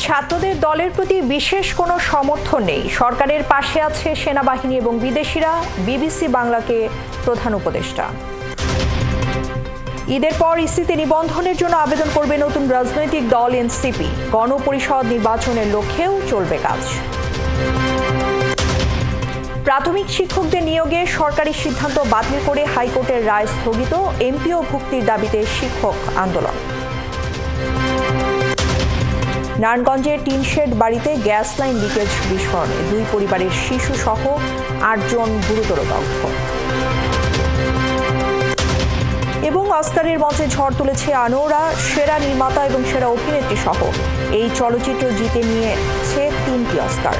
ছাত্রদের দলের প্রতি বিশেষ কোনো সমর্থন নেই, সরকারের পাশে আছে সেনাবাহিনী এবং বিদেশিরা, বিবিসি বাংলাকে প্রধান উপদেষ্টা। ঈদের পর ইসিতে নিবন্ধনের জন্য আবেদন করবে নতুন রাজনৈতিক দল এনসিপি। গণপরিষদ নির্বাচনের লক্ষ্যেও চলবে কাজ। প্রাথমিক শিক্ষকদের নিয়োগে সরকারি সিদ্ধান্ত বাতিল করে হাইকোর্টের রায় স্থগিত, এমপিও ভুক্তির দাবিতে শিক্ষক আন্দোলন। নারায়ণগঞ্জের টিনশেড বাড়িতে গ্যাস লাইন লিকেজ বিস্ফোরণে 2 পরিবারের শিশু সহ 8 জন গুরুতর দগ্ধ। এবং অস্কারের মঞ্চে ঝড় তুলেছে আনোয়ারা, সেরা নির্মাতা এবং সেরা অভিনেত্রী সহ এই চলচ্চিত্র জিতে নিয়েছে 3টি অস্কার।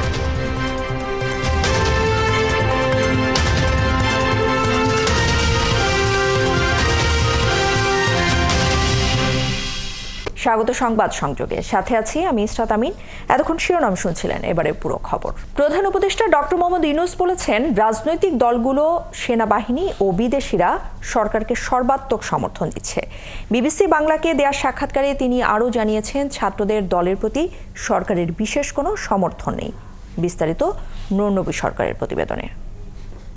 স্বাগত সংবাদ সংযোগে, সাথে আছি আমি ইসরাত আমিন। এতক্ষণ শিরোনাম শুনছিলেন, এবারে পুরো খবর। প্রধান উপদেষ্টা ডক্টর মোহাম্মদ ইউনূস বলেছেন, রাজনৈতিক দলগুলো, সেনাবাহিনী ও বিদেশিরা সরকারকে সর্বাত্মক সমর্থন দিচ্ছে। বিবিসি বাংলাকে দেয়া সাক্ষাৎকারে তিনি আরও জানিয়েছেন, ছাত্রদের দলের প্রতি সরকারের বিশেষ কোনো সমর্থন নেই। বিস্তারিত নূরনবী সরকারের প্রতিবেদনে।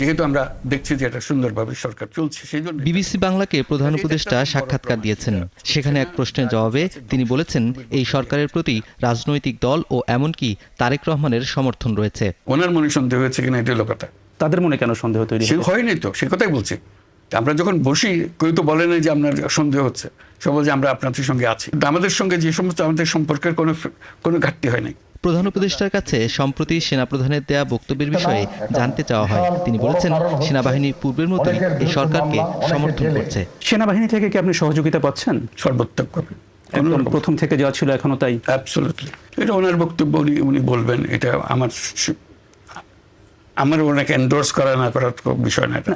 যেহেতু আমরা দেখছি যে এটা সুন্দরভাবে সরকার চলছে, সেই জন্য বিবিসি বাংলাকে প্রধান উপদেষ্টা সাক্ষাৎকার দিয়েছেন। সেখানে এক প্রশ্নের জবাবে তিনি বলেছেন, এই সরকারের প্রতি রাজনৈতিক দল ও এমনকি তারেক রহমানের সমর্থন রয়েছে। ওনার মনে সন্দেহ হয়েছে কিনা এটা হলো কথা। তাদের মনে কেন সন্দেহ তৈরি হয়নি? তো সে কথাই বলছি। আমরা যখন বসি, কেউ তো বলে না যে আপনার সন্দেহ হচ্ছে, সবাই যে আমরা আপনাদের সঙ্গে আছি। আমাদের সঙ্গে যে সমস্ত আমাদের সম্পর্কের কোনো ঘাটতি হয় নাই। প্রধান উপদেষ্টার কাছে সম্প্রতি সেনাপ্রধানের দেয়া বক্তব্যের বিষয়ে জানতে চাওয়া হয়। তিনি বলেছেন, সেনাবাহিনী পূর্বের মতোই এই সরকারকে সমর্থন করছে। সেনাবাহিনী থেকে কি আপনি সহযোগিতা পাচ্ছেন? সর্বাত্মকভাবে, একদম প্রথম থেকে যা ছিল এখনো তাই? অ্যাবসলিউটলি। এটা ওনার বক্তব্য, উনি বলবেন। এটা আমার ওনাকে এন্ডোর্স করা না করার বিষয় না। এটা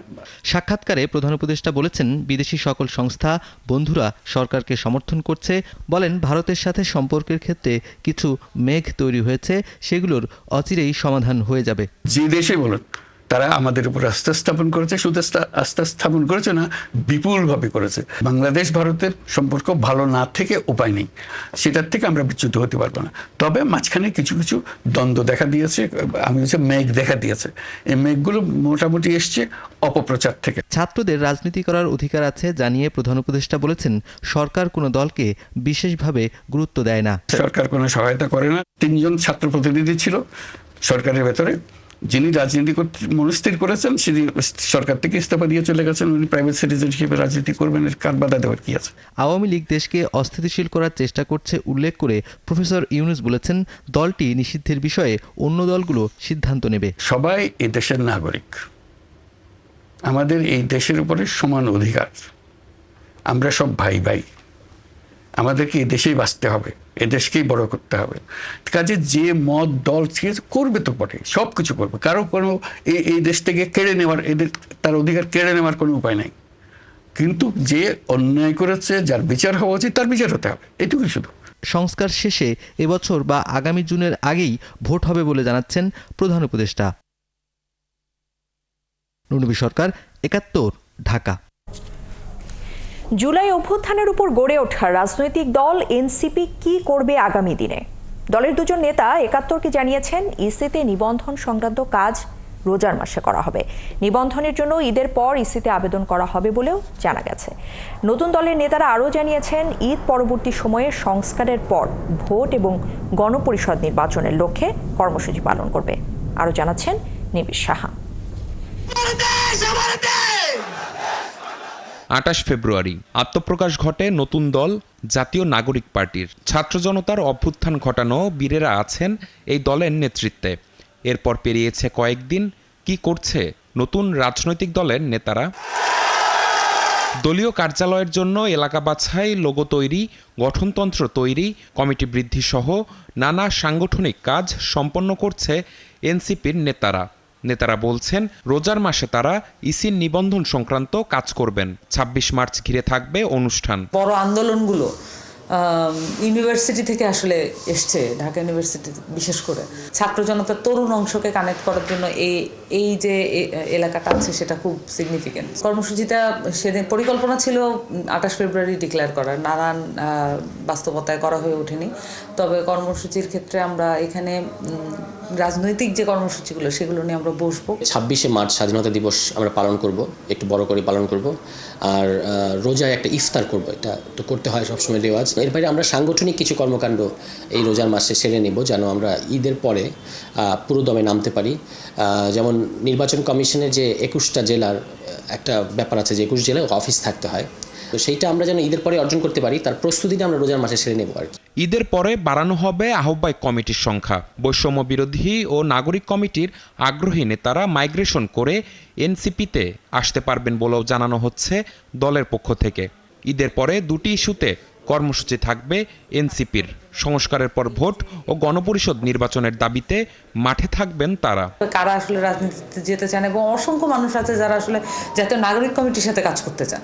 সাক্ষাৎকারে প্রধান উপদেষ্টা বলেছেন, বিদেশি সকল সংস্থা, বন্ধুরা সরকারকে সমর্থন করছে। বলেন, ভারতের সাথে সম্পর্কের ক্ষেত্রে কিছু মেঘ তৈরি হয়েছে, সেগুলোর অচিরেই সমাধান হয়ে যাবে। যে দেশে বলুন, তারা আমাদের উপর আস্থা স্থাপন করেছে। শুধু আস্থা স্থাপন করেছে না, বিপুলভাবে করেছে। বাংলাদেশ ভারতের সম্পর্ক ভালো না থেকে উপায় নেই, সেটার থেকে আমরা বিচ্যুত হতে পারবো না। তবে মাঝখানে কিছু কিছু দ্বন্দ্ব দেখা দিয়েছে, মেঘ দেখা দিয়েছে। এই মেঘগুলো মোটামুটি এসছে অপপ্রচার থেকে। ছাত্রদের রাজনীতি করার অধিকার আছে জানিয়ে প্রধান উপদেষ্টা বলেছেন, সরকার কোনো দলকে বিশেষভাবে গুরুত্ব দেয় না। সরকার কোনো সহায়তা করে না। 3 জন ছাত্র প্রতিনিধি ছিল সরকারের ভেতরে, যিনি রাজনীতি করতে মনস্থির করেছেন, তিনি সরকার থেকে ইস্তফা দিয়ে চলে গেছেন। উনি প্রাইভেট সিটিজেন হিসেবে রাজনীতি করবেন, এর কার বাধা দেওয়ার কি আছে? আওয়ামী লীগ দেশকে অস্থিতিশীল করার চেষ্টা করছে উল্লেখ করে প্রফেসর ইউনূস বলেছেন, দলটি নিষিদ্ধের বিষয়ে অন্য দলগুলো সিদ্ধান্ত নেবে। সবাই এই দেশের নাগরিক, আমাদের এই দেশের উপরে সমান অধিকার। আমরা সব ভাই ভাই, আমাদেরকে এই দেশেই বাঁচতে হবে, এ দেশকেই বড় করতে হবে। কাজে যে মত দল করবে তো বটে, সব কিছু করবে। কারো কোনো এই দেশ থেকে কেড়ে নেওয়ার, তার অধিকার কেড়ে নেওয়ার কোনো উপায় নাই। কিন্তু যে অন্যায় করেছে, যার বিচার হওয়া উচিত, তার বিচার হতে হবে, এটুকুই শুধু। সংস্কার শেষে এবছর বা আগামী জুনের আগেই ভোট হবে বলে জানাচ্ছেন প্রধান উপদেষ্টা। নূরনবী সরকার, ৭১, ঢাকা। জুলাই অভ্যুত্থানের উপর গড়ে ওঠা রাজনৈতিক দল এনসিপি কি করবে আগামী দিনে? দলের 2 জন নেতা ৭১কে জানিয়েছেন, ইসিতে নিবন্ধন সংক্রান্ত কাজ রোজার মাসে করা হবে। নিবন্ধনের জন্য ঈদের পর ইসিতে আবেদন করা হবে বলেও জানা গেছে। নতুন দলের নেতারা আরও জানিয়েছেন, ঈদ পরবর্তী সময়ে সংস্কারের পর ভোট এবং গণপরিষদ নির্বাচনের লক্ষ্যে কর্মসূচি পালন করবে। আরও জানাচ্ছেন নিবিড় সাহা। ২৮ ফেব্রুয়ারি আত্মপ্রকাশ ঘটে নতুন দল জাতীয় নাগরিক পার্টির। ছাত্র জনতার অভ্যুত্থান ঘটানো বীরেরা আছেন এই দলের নেতৃত্বে। এরপর পেরিয়েছে কয়েকদিন। কি করছে নতুন রাজনৈতিক দলের নেতারা? দলীয় কার্যালয়ের জন্য এলাকা বাছাই, লোগো তৈরি, গঠনতন্ত্র তৈরি, কমিটি বৃদ্ধি সহ নানা সাংগঠনিক কাজ সম্পন্ন করছে এনসিপির নেতারা বলছেন, রোজার মাসে তারা ইসির নিবন্ধন সংক্রান্ত কাজ করবেন। ২৬ মার্চ ঘিরে থাকবে অনুষ্ঠান। বড় আন্দোলনগুলো ইউনিভার্সিটি থেকে আসলে এসছে, ঢাকা ইউনিভার্সিটি বিশেষ করে ছাত্র জনতার তরুণ অংশকে কানেক্ট করার জন্য এই যে এলাকাটা আছে সেটা খুব সিগনিফিকেন্ট। কর্মসূচিটা সেদিন পরিকল্পনা ছিল ২৮ ফেব্রুয়ারি ডিক্লেয়ার করার, নানান বাস্তবতায় করা হয়ে ওঠেনি। তবে কর্মসূচির ক্ষেত্রে আমরা এখানে রাজনৈতিক যে কর্মসূচিগুলো সেগুলো নিয়ে আমরা বসবো। 26শে মার্চ স্বাধীনতা দিবস আমরা পালন করব, একটু বড় করে পালন করব, আর রোজায় একটা ইফতার করব, এটা তো করতে হয় সবসময় রেওয়াজ। এর বাইরে আমরা সাংগঠনিক কিছু কর্মকাণ্ড এই রোজার মাসে সেরে নেব, যেন আমরা ঈদের পরে পুরো দমে নামতে পারি। যেমন নির্বাচন কমিশনের যে 21টা জেলার একটা ব্যাপার আছে, যে 21 জেলায় অফিস থাকতে হয়, তো সেইটা আমরা যেন ঈদের পরে অর্জন করতে পারি, তার প্রস্তুতিটা আমরা রোজার মাসে সেরে নেব আর কি। ঈদের পরে বাড়ানো হবে আহ্বায়ক কমিটির সংখ্যা। বৈষম্য বিরোধী ও নাগরিক কমিটির আগ্রহী নেতারা মাইগ্রেশন করে এনসিপিতে আসতে পারবেন বলেও জানানো হচ্ছে দলের পক্ষ থেকে। ঈদের পরে দুটি ইস্যুতে কর্মসূচি থাকবে এনসিপির। সংস্কারের পর ভোট ও গণপরিষদ নির্বাচনের দাবিতে মাঠে থাকবেন তারা। কারা আসলে রাজনীতিতে যেতে চান, এবং অসংখ্য মানুষ আছে যারা আসলে জাতীয় নাগরিক কমিটির সাথে কাজ করতে চান,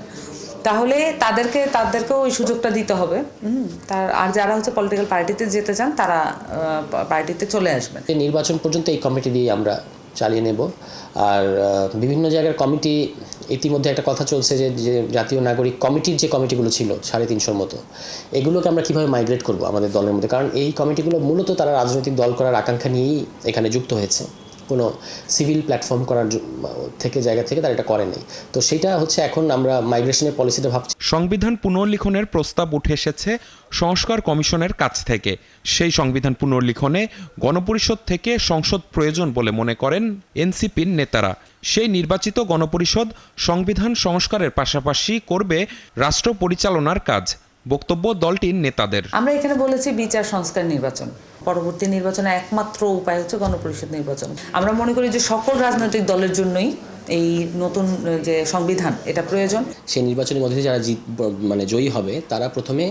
তাহলে তাদেরকেও ওই সুযোগটা দিতে হবে। আর যারা হচ্ছে পলিটিক্যাল পার্টিতে যেতে চান তারা পার্টিতে চলে আসবেন। নির্বাচন পর্যন্ত এই কমিটি দিয়ে আমরা চালিয়ে নেব। আর বিভিন্ন জায়গার কমিটি, ইতিমধ্যে একটা কথা চলছে যে জাতীয় নাগরিক কমিটির যে কমিটিগুলো ছিল 350-র মতো, এগুলোকে আমরা কীভাবে মাইগ্রেট করব আমাদের দলের মধ্যে, কারণ এই কমিটিগুলো মূলত তারা রাজনৈতিক দল করার আকাঙ্ক্ষা নিয়েই এখানে যুক্ত হয়েছে, কোনো সিভিল প্ল্যাটফর্ম করার জায়গা থেকে তারা এটা করেনি। তো সেটা হচ্ছে এখন আমরা মাইগ্রেশনের পলিসিটা ভাবছি। সংবিধান পুনর্লিখনের প্রস্তাব উঠে এসেছে সংস্কার কমিশনের কাছ থেকে। সেই সংবিধান পুনর্লিখনে গণপরিষদ থেকে সংসদ প্রয়োজন বলে মনে করেন এনসিপির নেতারা। সেই নির্বাচিত গণপরিষদ সংবিধান সংস্কারের পাশাপাশি করবে রাষ্ট্র পরিচালনার কাজ, বক্তব্য দলটির নেতাদের। আমরা এখানে বলেছি বিচার সংস্কার নির্বাচন, পরবর্তী নির্বাচনে একমাত্র উপায় হচ্ছে গণপরিষদ নির্বাচন। আমরা মনে করি যে সকল রাজনৈতিক দলের জন্যই এই নতুন যে সংবিধান এটা প্রয়োজন। সেই নির্বাচনের মধ্যে যারা জয়ী হবে তারা প্রথমে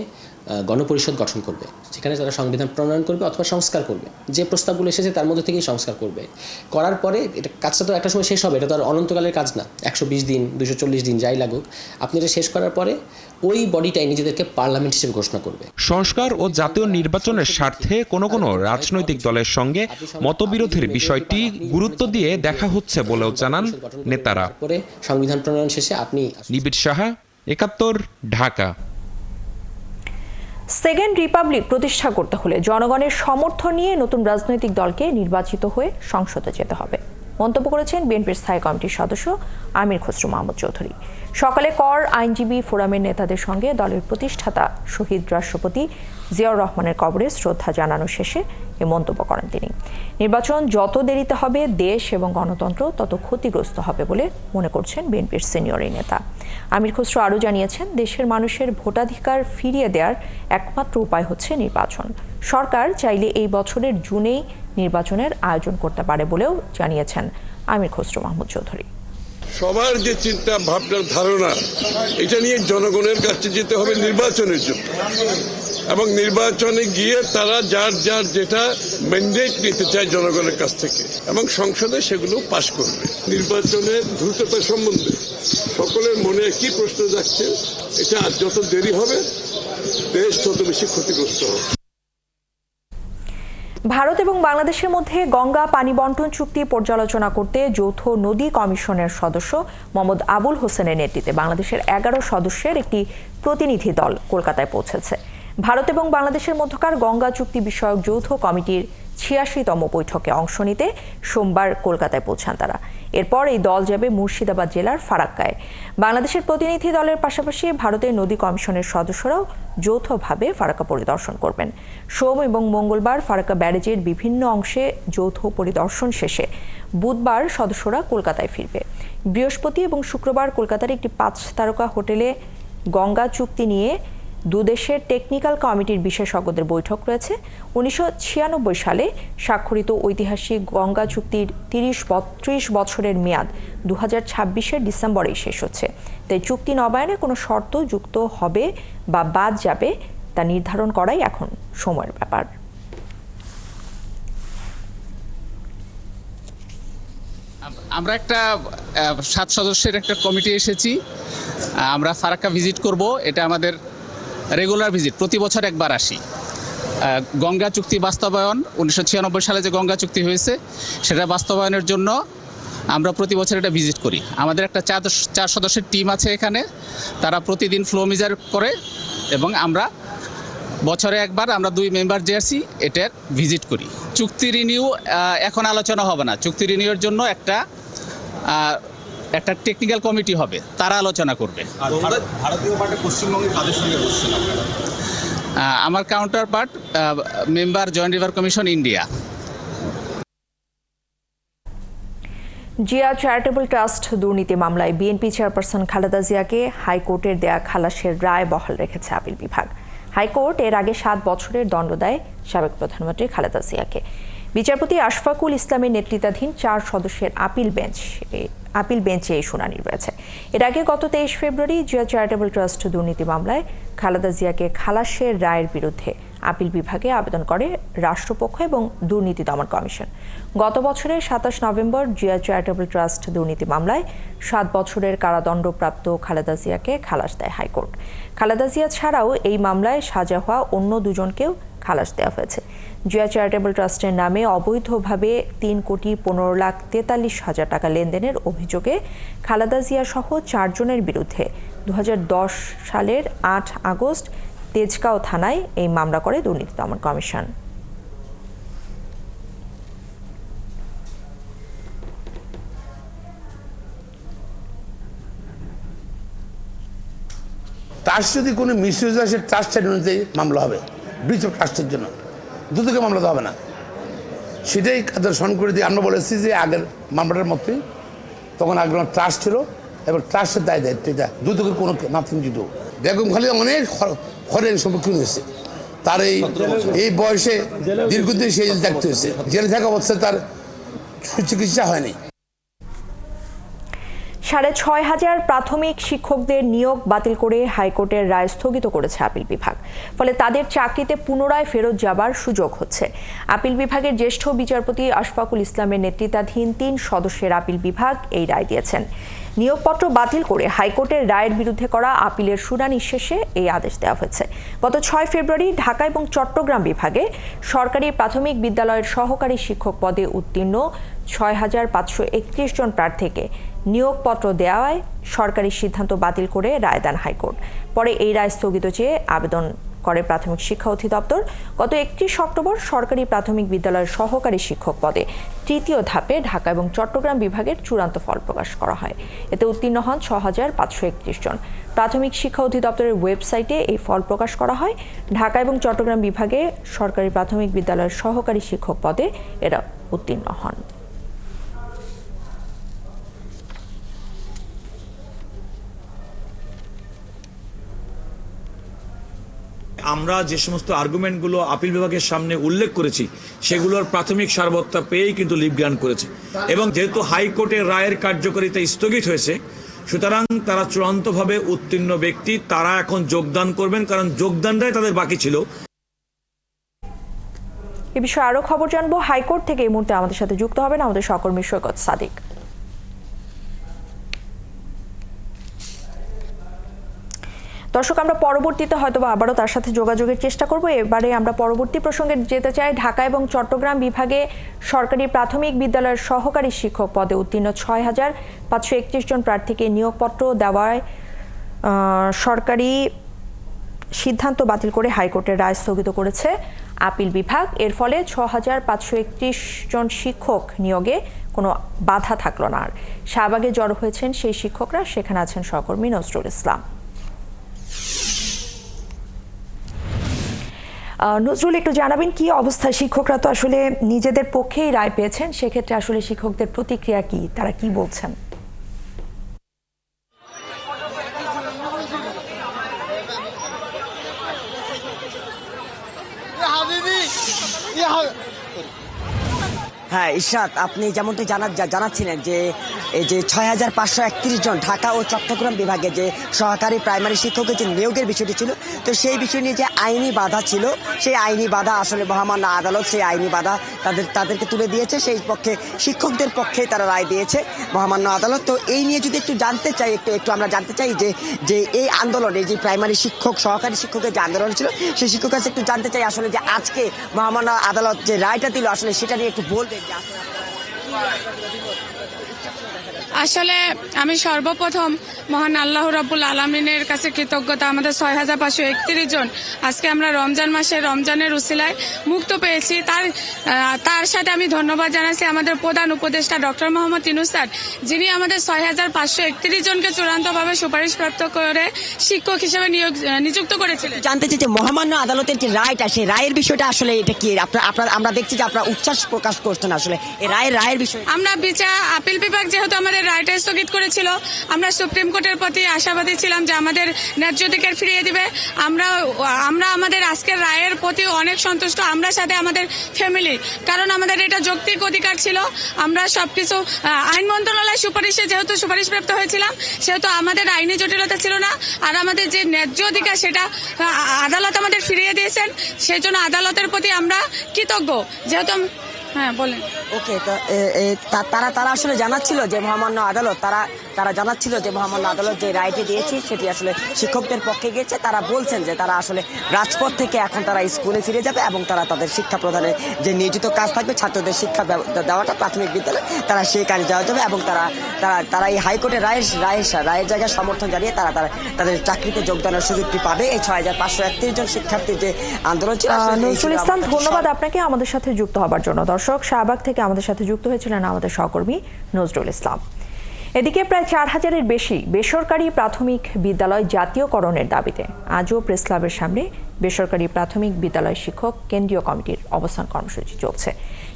গণপরিষদ গঠন করবে, সেখানে তারা সংবিধান প্রণয়ন করবে অথবা সংস্কার করবে, যে প্রস্তাবগুলো এসেছে তার মধ্যে থেকেই সংস্কার করবে। করার পরে এটা কাজটা তো একটা সময় শেষ হবে, এটা তো আর অনন্তকালের কাজ না, 120 দিন 240 দিন যাই লাগুক, আপনি এটা শেষ করার পরে ওই বডিটাই নিজেদেরকে পার্লামেন্ট হিসেবে ঘোষণা করবে। সংস্কার ও জাতীয় নির্বাচনের স্বার্থে কোনো রাজনৈতিক দলের সঙ্গে মতবিরোধের বিষয়টি গুরুত্ব দিয়ে দেখা হচ্ছে বলেও জানান নেতারা। পরে সংবিধান প্রণয়ন শেষে আপনি। নিবিড় সাহা, 71, ঢাকা। সেকেন্ড রিপাবলিক প্রতিষ্ঠা করতে হলে জনগণের সমর্থন নিয়ে নতুন রাজনৈতিক দলকে নির্বাচিত হয়ে সংসদে যেতে হবে, মন্তব্য করেছেন বিএনপির স্থায়ী কমিটির সদস্য আমির খসরু মাহমুদ চৌধুরী। সকালে কর আইনজীবী ফোরামের নেতাদের সঙ্গে দলের প্রতিষ্ঠাতা শহীদ রাষ্ট্রপতি জিয়াউর রহমানের কবরে শ্রদ্ধা জানানো শেষে এ মন্তব্য করেন তিনি। নির্বাচন যত দেরিতে হবে দেশ এবং গণতন্ত্র তত ক্ষতিগ্রস্ত হবে বলে মনে করছেন বিএনপির সিনিয়র এই নেতা। আমির খসরু আরও জানিয়েছেন, দেশের মানুষের ভোটাধিকার ফিরিয়ে দেওয়ার একমাত্র উপায় হচ্ছে নির্বাচন। সরকার চাইলে এই বছরের জুনেই নির্বাচনের আয়োজন করতে পারে বলেও জানিয়েছেন আমির খসরু মাহমুদ চৌধুরী। সবার যে চিন্তা ভাবনার ধারণা, এটা নিয়ে জনগণের কাছে যেতে হবে নির্বাচনের জন্য, এবং নির্বাচনে গিয়ে তারা যার যার যেটা ম্যান্ডেট নিতে চায় জনগণের কাছ থেকে, এবং সংসদে সেগুলো পাশ করবে। নির্বাচনের দ্রুততা সম্বন্ধে সকলের মনে কি প্রশ্ন যাচ্ছে, এটা যত দেরি হবে দেশ তত বেশি ক্ষতিগ্রস্ত হবে। ভারত এবং বাংলাদেশের মধ্যে গঙ্গা পানি বন্টন চুক্তি পর্যালোচনা করতে যৌথ নদী কমিশনের সদস্য মোহাম্মদ আবুল হোসেনের নেতৃত্বে বাংলাদেশের 11 সদস্যের একটি প্রতিনিধি দল কলকাতায় পৌঁছেছে। ভারত এবং বাংলাদেশের মধ্যকার গঙ্গা চুক্তি বিষয়ক যৌথ কমিটির 86তম বৈঠকে অংশ নিতে সোমবার কলকাতায় পৌঁছান তারা। এরপর এই দল যাবে মুর্শিদাবাদ জেলার ফারাক্কায়। বাংলাদেশের প্রতিনিধি দলের পাশাপাশি ভারতের নদী কমিশনের সদস্যরাও যৌথভাবে ফারাক্কা পরিদর্শন করবেন। সোম এবং মঙ্গলবার ফারাক্কা ব্যারেজের বিভিন্ন অংশে যৌথ পরিদর্শন শেষে বুধবার সদস্যরা কলকাতায় ফিরবে। বৃহস্পতি এবং শুক্রবার কলকাতার একটি 5 তারকা হোটেলে গঙ্গা চুক্তি নিয়ে দুদেশের টেকনিক্যাল কমিটির বিশেষজ্ঞদের বৈঠক রয়েছে। 1996 সালে স্বাক্ষরিত ঐতিহাসিক গঙ্গা চুক্তির 30 বছরের মেয়াদ 2026 ডিসেম্বরেই শেষ হচ্ছে। তাই চুক্তি নবায়নে কোনো শর্ত যুক্ত হবে বা বাদ যাবে তা নির্ধারণ করাই এখন সময়ের ব্যাপার। আমরা একটা 7 সদস্যের একটা কমিটি এসেছি। আমরা ফারাক্কা ভিজিট করব, এটা আমাদের রেগুলার ভিজিট, প্রতি বছর একবার আসি। গঙ্গা চুক্তি বাস্তবায়ন, 1996 সালে যে গঙ্গা চুক্তি হয়েছে সেটা বাস্তবায়নের জন্য আমরা প্রতি বছর এটা ভিজিট করি। আমাদের একটা 4 সদস্যের টিম আছে এখানে, তারা প্রতিদিন ফ্লো মেজার করে এবং আমরা বছরে একবার আমরা 2 মেম্বার যে আছি এটার ভিজিট করি। চুক্তি রিনিউ এখন আলোচনা হবে না, চুক্তি রিনিউর জন্য একটা টেকনিক্যাল কমিটি হবে, তারা আলোচনা করবে। ভারতীয় পার্টি পশ্চিমবঙ্গে কাদের সঙ্গে বসছেন আপনারা? আমার counter part member joint river commission India. Zia charitable trust দুর্নীতি মামলায় বিএনপি চেয়ারপারসন খালেদা জিয়াকে হাইকোর্টের দেয়া খালাসের রায় বহাল রেখেছে আপিল বিভাগ। হাইকোর্ট এর আগে 7 বছরের দণ্ড দেয় সাবেক প্রধানমন্ত্রী খালেদা জিয়াকে। বিচারপতি আশফাকুল ইসলামের নেতৃত্বাধীন 4 সদস্যের আপিল বেঞ্চে এই শুনানি রয়েছে। এর আগে গত 23 ফেব্রুয়ারি জিয়া চ্যারিটেবল ট্রাস্ট দুর্নীতি মামলায় খালেদা জিয়াকে খালাসের রায়ের বিরুদ্ধে আপিল বিভাগে আবেদন করে রাষ্ট্রপক্ষ এবং দুর্নীতি দমন কমিশন। গত বছরের 27 নভেম্বর জিয়া চ্যারিটেবল ট্রাস্ট দুর্নীতি মামলায় 7 বছরের কারাদণ্ডপ্রাপ্ত খালেদা জিয়াকে খালাস দেয় হাইকোর্ট। খালেদা জিয়া ছাড়াও এই মামলায় সাজা হওয়া অন্য 2 জনকেও খালাস দেওয়া হয়েছে। জিয়া চ্যারিটেবল ট্রাস্টের নামে অবৈধভাবে 3,15,43,000 টাকা লেনদেনের অভিযোগে খালেদা জিয়া সহ 4 জনের বিরুদ্ধে 2010 সালের 8 আগস্ট তেজগাঁও থানায় এই মামলা করে দুর্নীতি দমন কমিশন। ট্রাস্ট যদি কোনো মিসইউজ হয় সে ট্রাস্টের অনুযায়ী মামলা হবে, ব্রিচ অফ ট্রাস্টের জন্য দুদকে মামলা তো হবে না। সেটাই স্মরণ করে দিয়ে আমরা বলেছি যে আগের মামলাটার মতোই তখন আগে ট্রাস্ট ছিল এবং ট্রাস্টের দায়িত্ব এটা দুদকের কোনো nothing to do. Begum Khaleda অনেক হরের সম্মুখীন হয়েছে, তার এই বয়সে দীর্ঘদিন সেই দেখতে হয়েছে, জেলে থাকা অবস্থায় তার সুচিকিৎসা হয়নি। 6,500 প্রাথমিক শিক্ষকদের নিয়োগ বাতিল করে হাইকোর্টের রায় স্থগিত করেছে আপিল বিভাগ। ফলে তাদের চাকরিতে পুনরায় ফেরত যাবার সুযোগ হচ্ছে। আপিল বিভাগের জ্যেষ্ঠ বিচারপতি আশফাকুল ইসলামের নেতৃত্বাধীন 3 সদস্যের আপিল বিভাগ এই রায় দিয়েছেন। নিয়োগপত্র বাতিল করে হাইকোর্টের রায়ের বিরুদ্ধে করা আপিলের শুনানি শেষে এই আদেশ দেওয়া হয়েছে। গত 6 ফেব্রুয়ারি ঢাকা এবং চট্টগ্রাম বিভাগে সরকারি প্রাথমিক বিদ্যালয়ের সহকারী শিক্ষক পদে উত্তীর্ণ 6,531 জন প্রার্থীকে নিয়োগপত্র দেওয়ায় সরকারি সিদ্ধান্ত বাতিল করে রায় দেন হাইকোর্ট। পরে এই রায় স্থগিত চেয়ে আবেদন করে প্রাথমিক শিক্ষা অধিদপ্তর। গত 31 অক্টোবর সরকারি প্রাথমিক বিদ্যালয়ের সহকারী শিক্ষক পদে 3য় ধাপে ঢাকা এবং চট্টগ্রাম বিভাগের চূড়ান্ত ফল প্রকাশ করা হয়। এতে উত্তীর্ণ হন 6,531 জন। প্রাথমিক শিক্ষা অধিদপ্তরের ওয়েবসাইটে এই ফল প্রকাশ করা হয়। ঢাকা এবং চট্টগ্রাম বিভাগে সরকারি প্রাথমিক বিদ্যালয়ের সহকারী শিক্ষক পদে এরা উত্তীর্ণ হন। আমরা যে সমস্ত আর্গুমেন্টগুলো আপিল বিভাগের সামনে উল্লেখ করেছি সেগুলোর প্রাথমিক সারবত্তা পেয়েই কিন্তু লিভ গ্রান্ট করেছে এবং যেহেতু হাইকোর্টের রায়ের কার্যকারিতা স্থগিত হয়েছে সুতরাং তারা চূড়ান্তভাবে উত্তীর্ণ ব্যক্তি তারা এখন যোগদান করবেন, কারণ যোগদানটাই তাদের বাকি ছিল। এ বিষয়ে আরো খবর জানবো। হাইকোর্ট থেকে এই মুহূর্তে আমাদের সাথে যুক্ত হবেন আমাদের সহকর্মী সৈকত সাদিক। দর্শক, আমরা পরবর্তীতে হয়তো আবারও তার সাথে যোগাযোগের চেষ্টা করব। এবারে আমরা পরবর্তী প্রসঙ্গে যেতে চাই। ঢাকা এবং চট্টগ্রাম বিভাগে সরকারি প্রাথমিক বিদ্যালয়ের সহকারী শিক্ষক পদে উত্তীর্ণ 6,531 জন প্রার্থীকে নিয়োগপত্র দেওয়ায় সরকারি সিদ্ধান্ত বাতিল করে হাইকোর্টের রায় স্থগিত করেছে আপিল বিভাগ। এর ফলে 6,531 জন শিক্ষক নিয়োগে কোনো বাধা থাকলো না। আর শাহবাগে জড়ো হয়েছেন সেই শিক্ষকরা, সেখানে আছেন সহকর্মী নজরুল ইসলাম। নজরুল, একটু জানাবেন কি অবস্থা? শিক্ষকরা তো আসলে নিজেদের পক্ষেই রায় পেয়েছেন, সেক্ষেত্রে আসলে শিক্ষকদের প্রতিক্রিয়া কি, তারা কি বলছেন? হ্যাঁ ইশরাত, আপনি যেমনটি জানাচ্ছিলেন যে এই যে 6,531 জন ঢাকা ও চট্টগ্রাম বিভাগে যে সহকারী প্রাইমারি শিক্ষকের যে নিয়োগের বিষয়টি ছিল, তো সেই বিষয় নিয়ে যে আইনি বাধা ছিল সেই আইনি বাধা আসলে মহামান্য আদালত সেই আইনি বাধা তাদেরকে তুলে দিয়েছে। সেই পক্ষে শিক্ষকদের পক্ষে তারা রায় দিয়েছে মহামান্য আদালত। তো এই নিয়ে যদি একটু জানতে চাই, একটু আমরা জানতে চাই যে এই আন্দোলনে যে প্রাইমারি শিক্ষক সহকারী শিক্ষকের যে আন্দোলন ছিল সেই শিক্ষকের কাছে একটু জানতে চাই আসলে যে আজকে মহামান্য আদালত যে রায়টা দিল আসলে সেটা নিয়ে একটু বলবেন। আসলে আমি সর্বপ্রথম মহান আল্লাহ রাব্বুল আলামিনের কাছে কৃতজ্ঞতা। আমাদের 6531 জন আজকে আমরা রমজান মাসে রমজানের উসিলায় মুক্ত পেয়েছি। তার সাথে আমি ধন্যবাদ জানাচ্ছি আমাদের প্রধান উপদেষ্টা ডক্টর মোহাম্মদ ইউনূস স্যার, যিনি আমাদের 6531 জনকে চূড়ান্তভাবে সুপারিশপ্রাপ্ত করে শিক্ষক হিসেবে নিযুক্ত করেছিলেন। জানতে চাই যে মহামান্য আদালতের যে রায়টা, সেই রায়ের বিষয়টা আসলে এটা কি? আপনার আমরা দেখছি যে আপনারা উচ্ছ্বাস প্রকাশ করছেন, আসলে এই রায়ের বিষয়। আমরা আপিল বিভাগ যেহেতু আমাদের রায়টা স্থগিত করেছিল, আমরা সুপ্রিম কোর্টের প্রতি আশাবাদী ছিলাম যে আমাদের ন্যায্য অধিকার ফিরিয়ে দিবে। আমরা আমাদের আজকের রায়ের প্রতি অনেক সন্তুষ্ট, আমরা সাথে আমাদের ফ্যামিলি, কারণ আমাদের এটা যৌক্তিক অধিকার ছিল। আমরা সবকিছু আইন মন্ত্রণালয় সুপারিশে যেহেতু সুপারিশপ্রাপ্ত হয়েছিলাম, সেহেতু আমাদের আইনি জটিলতা ছিল না। আর আমাদের যে ন্যায্য অধিকার সেটা আদালত আমাদের ফিরিয়ে দিয়েছেন, সেই জন্য আদালতের প্রতি আমরা কৃতজ্ঞ। যেহেতু হ্যাঁ বলেন। ওকে, তো তারা আসলে জানাচ্ছিল যে মহামান্য আদালত তারা জানাচ্ছিল যে মহামান্য আদালত যে রায়টি দিয়েছে সেটি আসলে শিক্ষকদের পক্ষে গিয়েছে। তারা বলছেন যে তারা আসলে রাজপথ থেকে এখন তারা স্কুলে ফিরে যাবে এবং তারা তাদের শিক্ষা প্রদানের যে নিয়োজিত কাজ থাকবে, ছাত্রদের শিক্ষা দেওয়াটা প্রাথমিক বিদ্যালয়, তারা সেই কাজে যাওয়া যাবে এবং তারা এই হাইকোর্টের রায়ের জায়গায় সমর্থন জানিয়ে তাদের চাকরিতে যোগদানের সুযোগটি পাবে। এই 6531 জন শিক্ষার্থীর যে আন্দোলন ছিল। নজরুল ইসলাম, ধন্যবাদ আপনাকে আমাদের সাথে যুক্ত হবার জন্য। দর্শক, শাহবাগ থেকে আমাদের সাথে যুক্ত হয়েছিলেন আমাদের সহকর্মী নজরুল ইসলাম। এদিকে প্রায় 4000-এর বেশি বেসরকারি প্রাথমিক বিদ্যালয় জাতীয়করণের দাবিতে আজও প্রেস ক্লাবের সামনে বেসরকারি প্রাথমিক বিদ্যালয় শিক্ষক কেন্দ্রীয় কমিটির অবস্থান কর্মসূচি চলছে।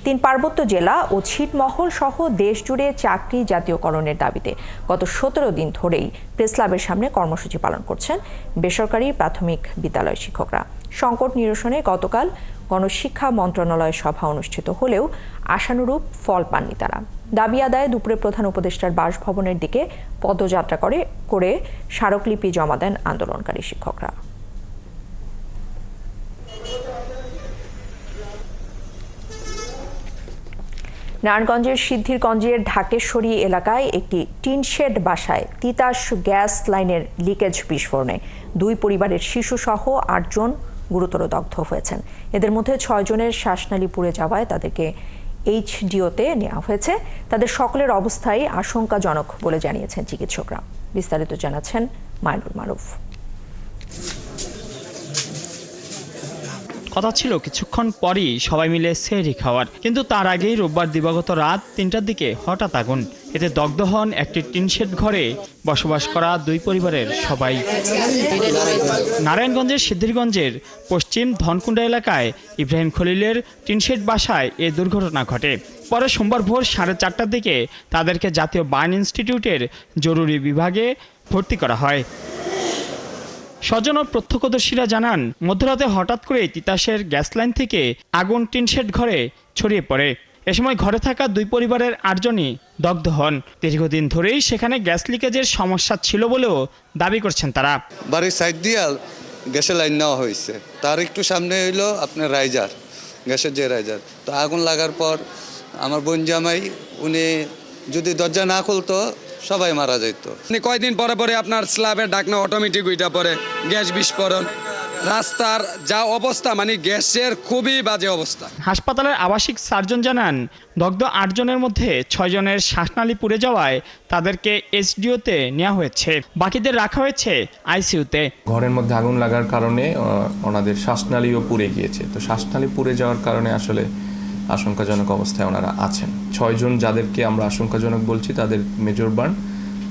3 পার্বত্য জেলা ও ছিটমহল সহ দেশ জুড়ে চাকরি জাতীয়করণের দাবিতে গত 17 দিন ধরেই প্রেস ক্লাবের সামনে কর্মসূচি পালন করছেন বেসরকারি প্রাথমিক বিদ্যালয় শিক্ষকরা। সংকট নিরসনে গতকাল গণশিক্ষা মন্ত্রণালয় সভা অনুষ্ঠিত হলেও আশানুরূপ ফল পাননি তারা। দাবি আদায়ে দুপুরে প্রধান উপদেষ্টার বাসভবনের দিকে পদযাত্রা করে স্মারকলিপি জমা দেন আন্দোলনকারী শিক্ষকরা। নারায়ণগঞ্জের সিদ্ধিরগঞ্জের ঢাকেশ্বরী এলাকায় একটি টিনশেড বাসায় তিতাস গ্যাস লাইনের লিকেজ বিস্ফোরণে 2 পরিবারের শিশুসহ 8 জন গুরুতর দগ্ধ হয়েছেন। এদের মধ্যে 6 জনের শ্বাসনালী পুড়ে যাওয়ায় তাদেরকে এইচডিওতে নেওয়া হয়েছে। তাদের সকলের অবস্থাই আশঙ্কাজনক বলে জানিয়েছেন চিকিৎসকরা। বিস্তারিত জানাচ্ছেন মাইনুল মারুফ। কথা ছিল কিছুক্ষণ পরই সবাই মিলে সেহরি খাওয়ার, কিন্তু তার আগেই রোববার দিবাগত রাত 3টার দিকে হঠাৎ আগুন। এতে দগ্ধ হন একটি টিনশেড ঘরে বসবাস করা 2 পরিবারের সবাই। নারায়ণগঞ্জের সিদ্ধিরগঞ্জের পশ্চিম ধনকুণ্ডা এলাকায় ইব্রাহিম খলিলের টিনশেড বাসায় এ দুর্ঘটনা ঘটে। পরে সোমবার ভোর 4:30টার দিকে তাদেরকে জাতীয় বার্ন ইনস্টিটিউটের জরুরি বিভাগে ভর্তি করা হয়। স্বজন ও প্রত্যক্ষদর্শীরা জানান, মধ্যরাতে হঠাৎ করে তিতাসের গ্যাস লাইন থেকে আগুন টিনশেড ঘরে ছড়িয়ে পড়ে। এ সময় ঘরে থাকা 2 পরিবারের 8 জনই দগ্ধ হন। দীর্ঘদিন ধরেই সেখানে গ্যাস লিকেজের সমস্যা ছিল বলেও দাবি করছেন তারা। বাড়ির সাইড দিয়ে গ্যাসের লাইন নেওয়া হয়েছে, তার একটু সামনে হইলো আপনার রাইজার, গ্যাসের যে রাইজার। তো আগুন লাগার পর আমার বোন জামাই উনি যদি দরজা না খুলতো সবাই মারা যেত। কয়দিন পরে পরে আপনার স্ল্যাবের ঢাকনা অটোমেটিক উইটা পরে গ্যাস বিস্ফোরণ, রাস্তার যা অবস্থা, মানে গ্যাসের খুবই বাজে অবস্থা। হাসপাতালের আবাসিক সার্জন জানান, দগ্ধ 8 জনের মধ্যে 6 জনের শ্বাসনালী পুড়ে যাওয়ায় তাদেরকে এইচডিওতে নেওয়া হয়েছে, বাকিদের রাখা হয়েছে আইসিইউতে। ঘরের মধ্যে আগুন লাগার কারণে ওনাদের শ্বাসনালীও পুড়ে গিয়েছে। তো শ্বাসনালী পুড়ে যাওয়ার কারণে আসলে আশঙ্কাজনক অবস্থায় ওনারা আছেন। 6 জন যাদেরকে আমরা আশঙ্কাজনক বলছি তাদের মেজর বার্ন,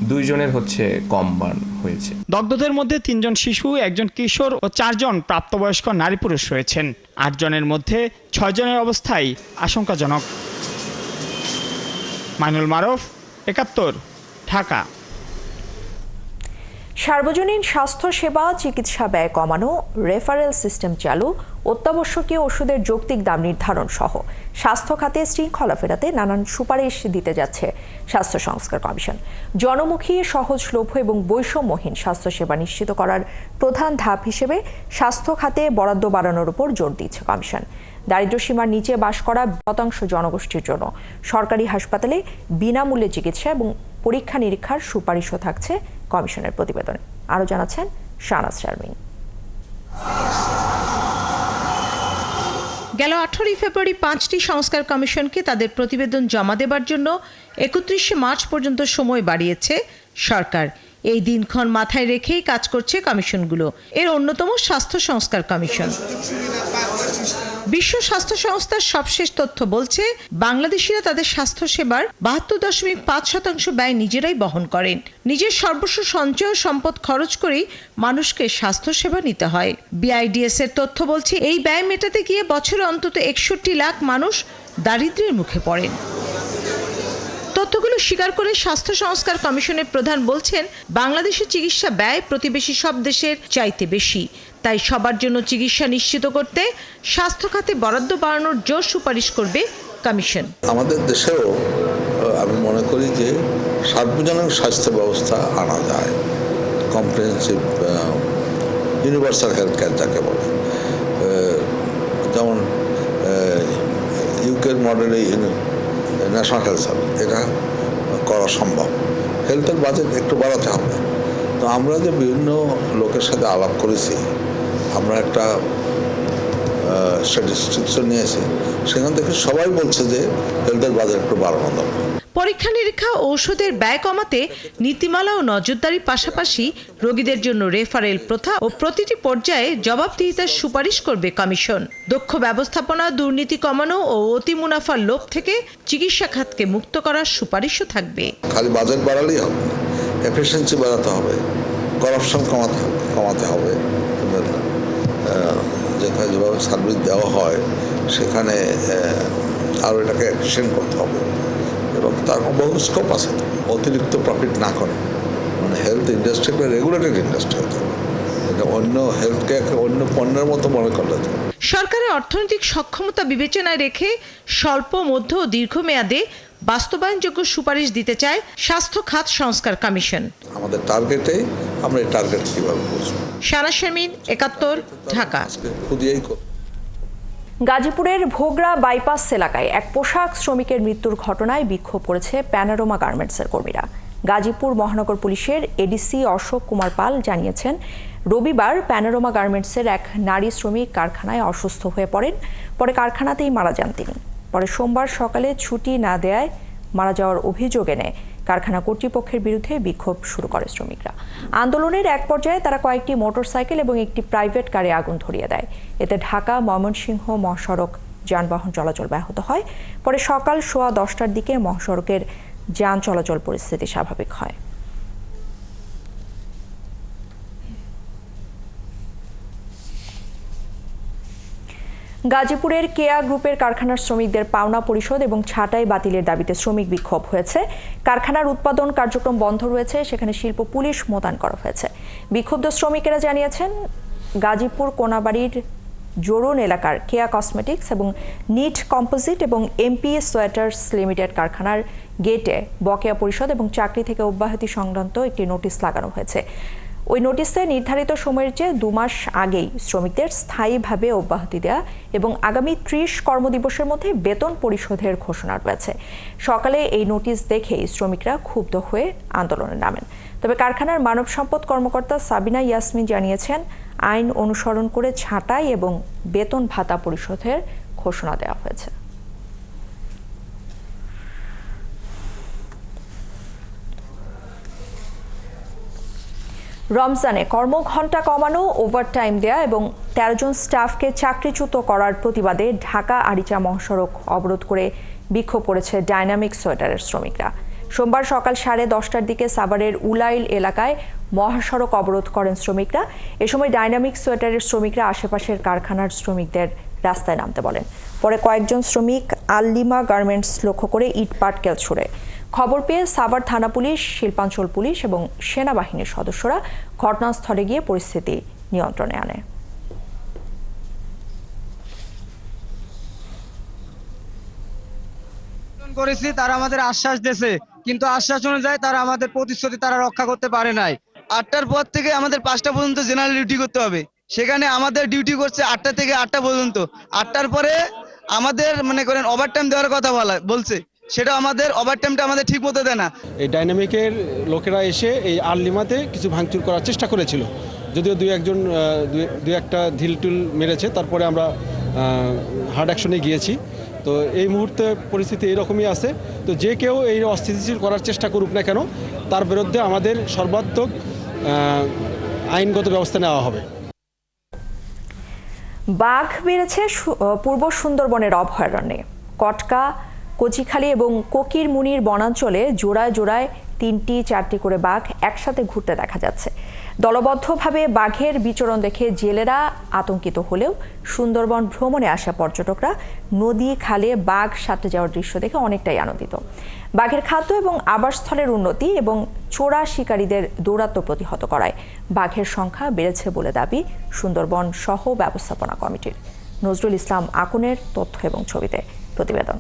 2 জনের হচ্ছে কম বার্ন হয়েছে। দগ্ধদের মধ্যে 3 জন শিশু, 1 জন কিশোর ও 4 জন প্রাপ্তবয়স্ক নারী পুরুষ রয়েছেন। 8 জনের মধ্যে 6 জনের অবস্থাই আশঙ্কাজনক। মাইনুল মারুফ, 71, ঢাকা। সার্বজনীন স্বাস্থ্য সেবা, চিকিৎসা ব্যয় কমানো, রেফারেল সিস্টেম চালু, অত্যাবশ্যকীয় ওষুধের যৌক্তিক দাম নির্ধারণ সহ স্বাস্থ্য খাতে শৃঙ্খলা ফেরাতে নানান সুপারিশ দিতে যাচ্ছে স্বাস্থ্য সংস্কার কমিশন। জনমুখী, সহজলভ্য এবং বৈষম্যহীন স্বাস্থ্যসেবা নিশ্চিত করার প্রধান ধাপ হিসেবে স্বাস্থ্য খাতে বরাদ্দ বাড়ানোর উপর জোর দিচ্ছে কমিশন। দারিদ্র্যসীমার নিচে বাস করা শতাংশ জনগোষ্ঠীর জন্য সরকারি হাসপাতালে বিনামূল্যে চিকিৎসা এবং পরীক্ষা নিরীক্ষার সুপারিশও থাকছে কমিশনের প্রতিবেদনে। আরও জানাচ্ছেন শাহনাজ শারমিন। গেল 18 ফেব্রুয়ারি 5টি সংস্কার কমিশনকে তাদের প্রতিবেদন জমা দেবার জন্য 31 মার্চ পর্যন্ত সময় বাড়িয়েছে সরকার। এই দিনক্ষণ মাথায় রেখেই কাজ করছে কমিশনগুলো। এর অন্যতম স্বাস্থ্য সংস্কার কমিশন। বিশ্ব স্বাস্থ্য সংস্থার সবশেষ তথ্য বলছে বাংলাদেশিরা তাদের স্বাস্থ্য সেবার 72.5% ব্যয় নিজেরাই বহন করেন। নিজের সর্বস্ব সঞ্চয় সম্পদ খরচ করেই মানুষকে স্বাস্থ্য সেবা নিতে হয়। বিআইডিএস এর তথ্য বলছে এই ব্যয় মেটাতে গিয়ে বছরে অন্তত 61 লাখ মানুষ দারিদ্র্যের মুখে পড়েন। তথ্যগুলো স্বীকার করে স্বাস্থ্য সংস্কার কমিশনের প্রধান বলছেন বাংলাদেশের চিকিৎসা ব্যয় প্রতিবেশী সব দেশের চাইতে বেশি। তাই সবার জন্য চিকিৎসা নিশ্চিত করতে স্বাস্থ্য খাতে বরাদ্দ বাড়ানোর জোর সুপারিশ করবে কমিশন। আমাদের দেশেও আমি মনে করি যে সার্বজনীন স্বাস্থ্য ব্যবস্থা আনা যায়, কম্প্রিহেনসিভ ইউনিভার্সাল হেলথ কেয়ার যাকে বলে, যেমন ইউকের মডেলে ন্যাশনাল হেলথ সার্ভিস, এটা করা সম্ভব। হেলথের বাজেট একটু বাড়াতে হবে। তো আমরা যে বিভিন্ন লোকের সাথে আলাপ করেছি, আমরা একটা স্ট্যাটিস্টিক্স নিয়েছি, সেখান থেকে সবাই বলছে যে হেলথের বাজেট একটু বাড়ানো দরকার। পরীক্ষা নিরীক্ষা ও ঔষধের ব্যয় কমাতে নীতিমালা ও নজরদারির পাশাপাশি রোগীদের জন্য রেফারেল প্রথা ও প্রতিটি পর্যায়ে জবাবদিহিতার সুপারিশ করবে কমিশন। দক্ষ ব্যবস্থাপনা, দুর্নীতি কমানো ও অতি মুনাফার লোভ থেকে চিকিৎসা খাতকে মুক্ত করার সুপারিশও থাকবে। খালি বাজেট বাড়ালেই হবে না, এফিসিয়েন্সি বাড়াতে হবে, করাপশন কমাতে হবে, যেখানে যেভাবে সার্ভিস দেওয়া হয় সেখানে আরও এটাকে এফিসিয়েন্ট করতে হবে এবং তার বহু স্কোপ আছে। অতিরিক্ত প্রফিট না করে, মানে হেলথ ইন্ডাস্ট্রি একটা রেগুলেটেড ইন্ডাস্ট্রি হতে হবে। এটা অন্য হেলথকে অন্য পণ্যের মতো মনে করলে তো। সরকারের অর্থনৈতিক সক্ষমতা বিবেচনায় রেখে স্বল্প, মধ্য ও দীর্ঘমেয়াদে বাস্তবায়নযোগ্য সুপারিশ দিতে চায় স্বাস্থ্য খাত সংস্কার কমিশন। আমাদের টার্গেটে আমরা এই টার্গেট কিভাবে বুঝবো? শানা শারমিন, 71, ঢাকা। গাজীপুরের ভোগড়া বাইপাস এলাকায় এক পোশাক শ্রমিকের মৃত্যুর ঘটনায় বিক্ষোভ করেছে প্যানোরামা গার্মেন্টসের কর্মীরা। গাজীপুর মহানগর পুলিশের এডিসি অশোক কুমার পাল জানিয়েছেন, রবিবার প্যানোরামা গার্মেন্টসের এক নারী শ্রমিক কারখানায় অসুস্থ হয়ে পড়েন। পরে কারখানাতেই মারা যান তিনি। পরে সোমবার সকালে ছুটি না দেয়ায় মারা যাওয়ার অভিযোগ এনে কারখানা কর্তৃপক্ষের বিরুদ্ধে বিক্ষোভ শুরু করে শ্রমিকরা। আন্দোলনের এক পর্যায়ে তারা কয়েকটি মোটরসাইকেল এবং একটি প্রাইভেট কারে আগুন ধরিয়ে দেয়। এতে ঢাকা ময়মনসিংহ মহাসড়ক যানবাহন চলাচল ব্যাহত হয়। পরে সকাল 10:15টার দিকে মহাসড়কের যান চলাচল পরিস্থিতি স্বাভাবিক হয়। গাজীপুরের কেয়া গ্রুপের কারখানার শ্রমিকদের পাওনা পরিশোধ এবং ছাঁটাই বাতিলের দাবিতে শ্রমিক বিক্ষোভ হয়েছে। কারখানার উৎপাদন কার্যক্রম বন্ধ রয়েছে, সেখানে শিল্প পুলিশ মোতায়েন করা হয়েছে। বিক্ষুব্ধ শ্রমিকেরা জানিয়েছেন, গাজীপুর কোনাবাড়ির জোরন এলাকার কেয়া কসমেটিক্স এবং নিট কম্পোজিট এবং এমপি সোয়েটার্স লিমিটেড কারখানার গেটে বকেয়া পরিশোধ এবং চাকরি থেকে অব্যাহতি সংক্রান্ত একটি নোটিশ লাগানো হয়েছে। ওই নোটিশে নির্ধারিত সময়ের চেয়ে 2 মাস আগেই শ্রমিকদের স্থায়ীভাবে অব্যাহতি দেওয়া এবং আগামী 30 কর্মদিবসের মধ্যে বেতন পরিশোধের ঘোষণা রয়েছে। সকালে এই নোটিশ দেখেই শ্রমিকরা ক্ষুব্ধ হয়ে আন্দোলনে নামেন। তবে কারখানার মানব সম্পদ কর্মকর্তা সাবিনা ইয়াসমিন জানিয়েছেন, আইন অনুসরণ করে ছাঁটাই এবং বেতন ভাতা পরিশোধের ঘোষণা দেওয়া হয়েছে। রমজানে কর্মঘণ্টা কমানো, ওভারটাইম দেয়া এবং 13 জন স্টাফকে চাকরিচ্যুত করার প্রতিবাদে ঢাকা আরিচা মহাসড়ক অবরোধ করে বিক্ষোভ করেছে ডাইনামিক সোয়েটারের শ্রমিকরা। সোমবার সকাল 10:30টার দিকে সাভারের উলাইল এলাকায় মহাসড়ক অবরোধ করেন শ্রমিকরা। এ সময় ডাইনামিক সোয়েটারের শ্রমিকরা আশেপাশের কারখানার শ্রমিকদের রাস্তায় নামতে বলেন। পরে কয়েকজন শ্রমিক আল্লিমা গার্মেন্টস লক্ষ্য করে ইট পাটকেল ছুড়ে। খবর পেয়ে সাভার থানা পুলিশ, শিল্পাঞ্চল পুলিশ এবং সেনাবাহিনীর সদস্যরা ঘটনাস্থলে গিয়ে পরিস্থিতি নিয়ন্ত্রণে আনে। করেছি, তারা আমাদের আশ্বাস দিয়েছে, কিন্তু আশ্বাস অনুযায়ী তারা আমাদের প্রতিশ্রুতি তারা রক্ষা করতে পারে নাই। 8টার পর থেকে আমাদের 5টা পর্যন্ত জেনারেল ডিউটি করতে হবে, সেখানে আমাদের ডিউটি করছে 8টা থেকে 8টা পর্যন্ত। 8টার পরে আমাদের মনে করেন ওভারটাইম দেওয়ার কথা বলছে, সেটা আমাদের ওভারটাইমটা আমাদের ঠিক মতো দেয় না। এই ডাইনামিকের লোকেরা এসে এই আল্লিমাতে কিছু ভাঙচুর করার চেষ্টা করেছিল, যদিও দুই একটা ঢিলটুল মেরেছে। তারপরে আমরা হার্ড অ্যাকশনে গিয়েছি। তো এই মুহূর্তে পরিস্থিতি এইরকমই আছে। তো যে কেউ এই অস্থিতিশীল করার চেষ্টা করুক না কেন, তার বিরুদ্ধে আমাদের সর্বাত্মক আইনগত ব্যবস্থা নেওয়া হবে। বাঘ বেড়েছে পূর্ব সুন্দরবনের অভয়ারণ্যে। কটকা, কচিখালী এবং কোকির মুনির বনাঞ্চলে জোড়ায় জোড়ায় 3-4টি করে বাঘ একসাথে ঘুরতে দেখা যাচ্ছে। দলবদ্ধভাবে বাঘের বিচরণ দেখে জেলেরা আতঙ্কিত হলেও সুন্দরবন ভ্রমণে আসা পর্যটকরা নদী খালে বাঘ সাঁতরে যাওয়ার দৃশ্য দেখে অনেকটাই আনন্দিত। বাঘের খাদ্য এবং আবাসস্থলের উন্নতি এবং চোরা শিকারীদের দৌরাত্ম্য প্রতিহত করায় বাঘের সংখ্যা বেড়েছে বলে দাবি সুন্দরবন সহ ব্যবস্থাপনা কমিটির। নজরুল ইসলাম আকুনের তথ্য এবং ছবিতে প্রতিবেদন।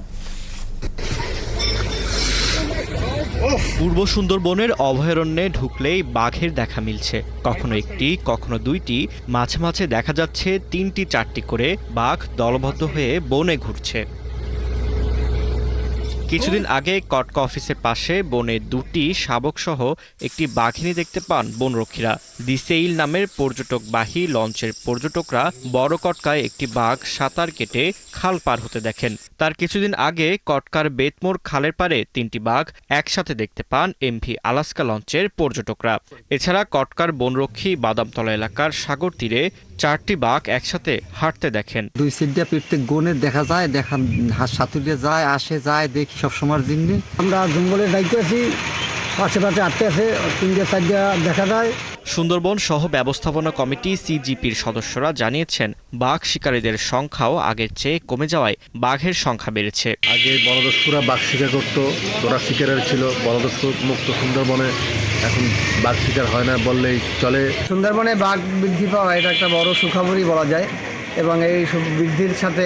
পূর্ব সুন্দরবনের অভয়ারণ্যে ঢুকলেই বাঘের দেখা মিলছে। কখনো একটি, কখনো দুইটি, মাঝে মাঝে দেখা যাচ্ছে 3-4টি করে বাঘ দলবদ্ধ হয়ে বনে ঘুরছে। কিছুদিন আগে কটকা অফিসের পাশে বনে 2টি শাবক সহ একটি বাঘিনী দেখতে পান বনরক্ষীরা। দিসেইল নামের পর্যটকবাহী লঞ্চের পর্যটকরা বড় কটকায় একটি বাঘ সাঁতার কেটে খাল পার হতে দেখেন। তার কিছুদিন আগে কটকার বেতমোর খালের পারে 3টি বাঘ একসাথে দেখতে পান এমভি আলাস্কা লঞ্চের পর্যটকরা। এছাড়া কটকার বনরক্ষী বাদামতলা এলাকার সাগর তীরে 4টি বাঘ একসাথে হাঁটতে দেখেন। 2 সাইড দিয়ে প্রত্যেক গনে দেখা যায়, সাঁতুরে যায়, আসে যায়, দেখি সবসময়ের জন্য। আমরা জঙ্গলে যাইতে আছি, পাশে পাশে আটতে আছে, 3 সাইড দিয়ে দেখা যায়। সুন্দরবন সহ ব্যবস্থাপনা কমিটি সিজিপির সদস্যরা জানিয়েছেন বাঘ শিকারীদের সংখ্যাও আগের চেয়ে কমে যাওয়ায় বাঘের সংখ্যা বেড়েছে। আগে বনদস্যুরা বাঘ শিকার করত, তোরা শিকারের ছিল। বনদস্যু মুক্ত সুন্দরবনে এখন বাঘ শিকার হয় না বললেই চলে। সুন্দরবনে বাঘ বৃদ্ধি পাওয়া এটা একটা বড় সুখবরই বলা যায়, এবং এই বৃদ্ধির সাথে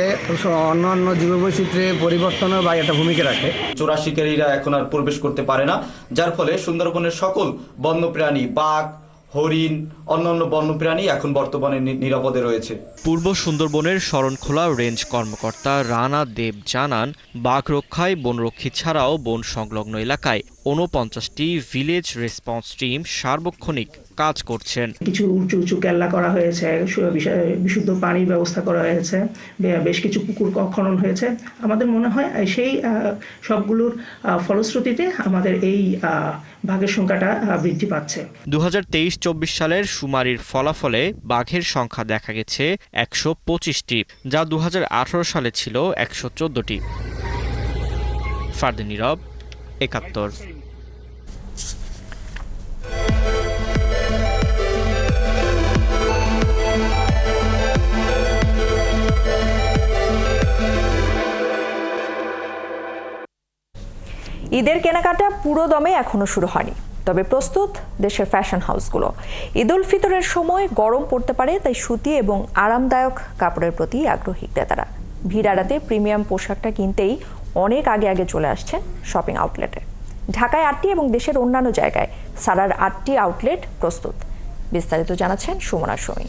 অন্যান্য জীববৈচিত্র্যে পরিবর্তনের বা একটা ভূমিকা রাখে। চোরা শিকারীরা এখন আর প্রবেশ করতে পারে না, যার ফলে সুন্দরবনের সকল বন্যপ্রাণী, বাঘ, হরিণ, অন্যান্য বন্যপ্রাণী এখন বর্তমানে নিরাপদে রয়েছে। পূর্ব সুন্দরবনের শরণখোলা রেঞ্জ কর্মকর্তা রানা দেব জানান, বাঘ রক্ষায় বনরক্ষী ছাড়াও বন সংলগ্ন এলাকায় 49টি ভিলেজ রেসপন্স টিম সার্বক্ষণিক কাজ করছেন। কিছু উঁচু উঁচু কেল্লা করা হয়েছে, বিশুদ্ধ পানির ব্যবস্থা করা হয়েছে, বেশ কিছু পুকুর খনন হয়েছে। আমাদের মনে হয় সেই সবগুলোর ফলশ্রুতিতে আমাদের এই বাঘের সংখ্যাটা বৃদ্ধি পাচ্ছে। 2023-24 সালের শুমারির ফলাফলে বাঘের সংখ্যা দেখা গেছে 125টি, যা 2018 সালে ছিল 114টি। ফারদে নীরব, 71। ঈদের কেনাকাটা পুরো দমে এখনো শুরু হয়নি, তবে প্রস্তুত দেশের ফ্যাশন হাউসগুলো। ঈদ উল ফিতরের সময় গরম পড়তে পারে, তাই সুতি এবং আরামদায়ক কাপড়ের প্রতি আগ্রহী ক্রেতারা। ভিড় এড়াতে প্রিমিয়াম পোশাকটা কিনতেই অনেক আগে আগে চলে আসছেন শপিং আউটলেটে। ঢাকায় 8টি এবং দেশের অন্যান্য জায়গায় সারার 8টি আউটলেট প্রস্তুত। বিস্তারিত জানাচ্ছেন সুমনা সুমি।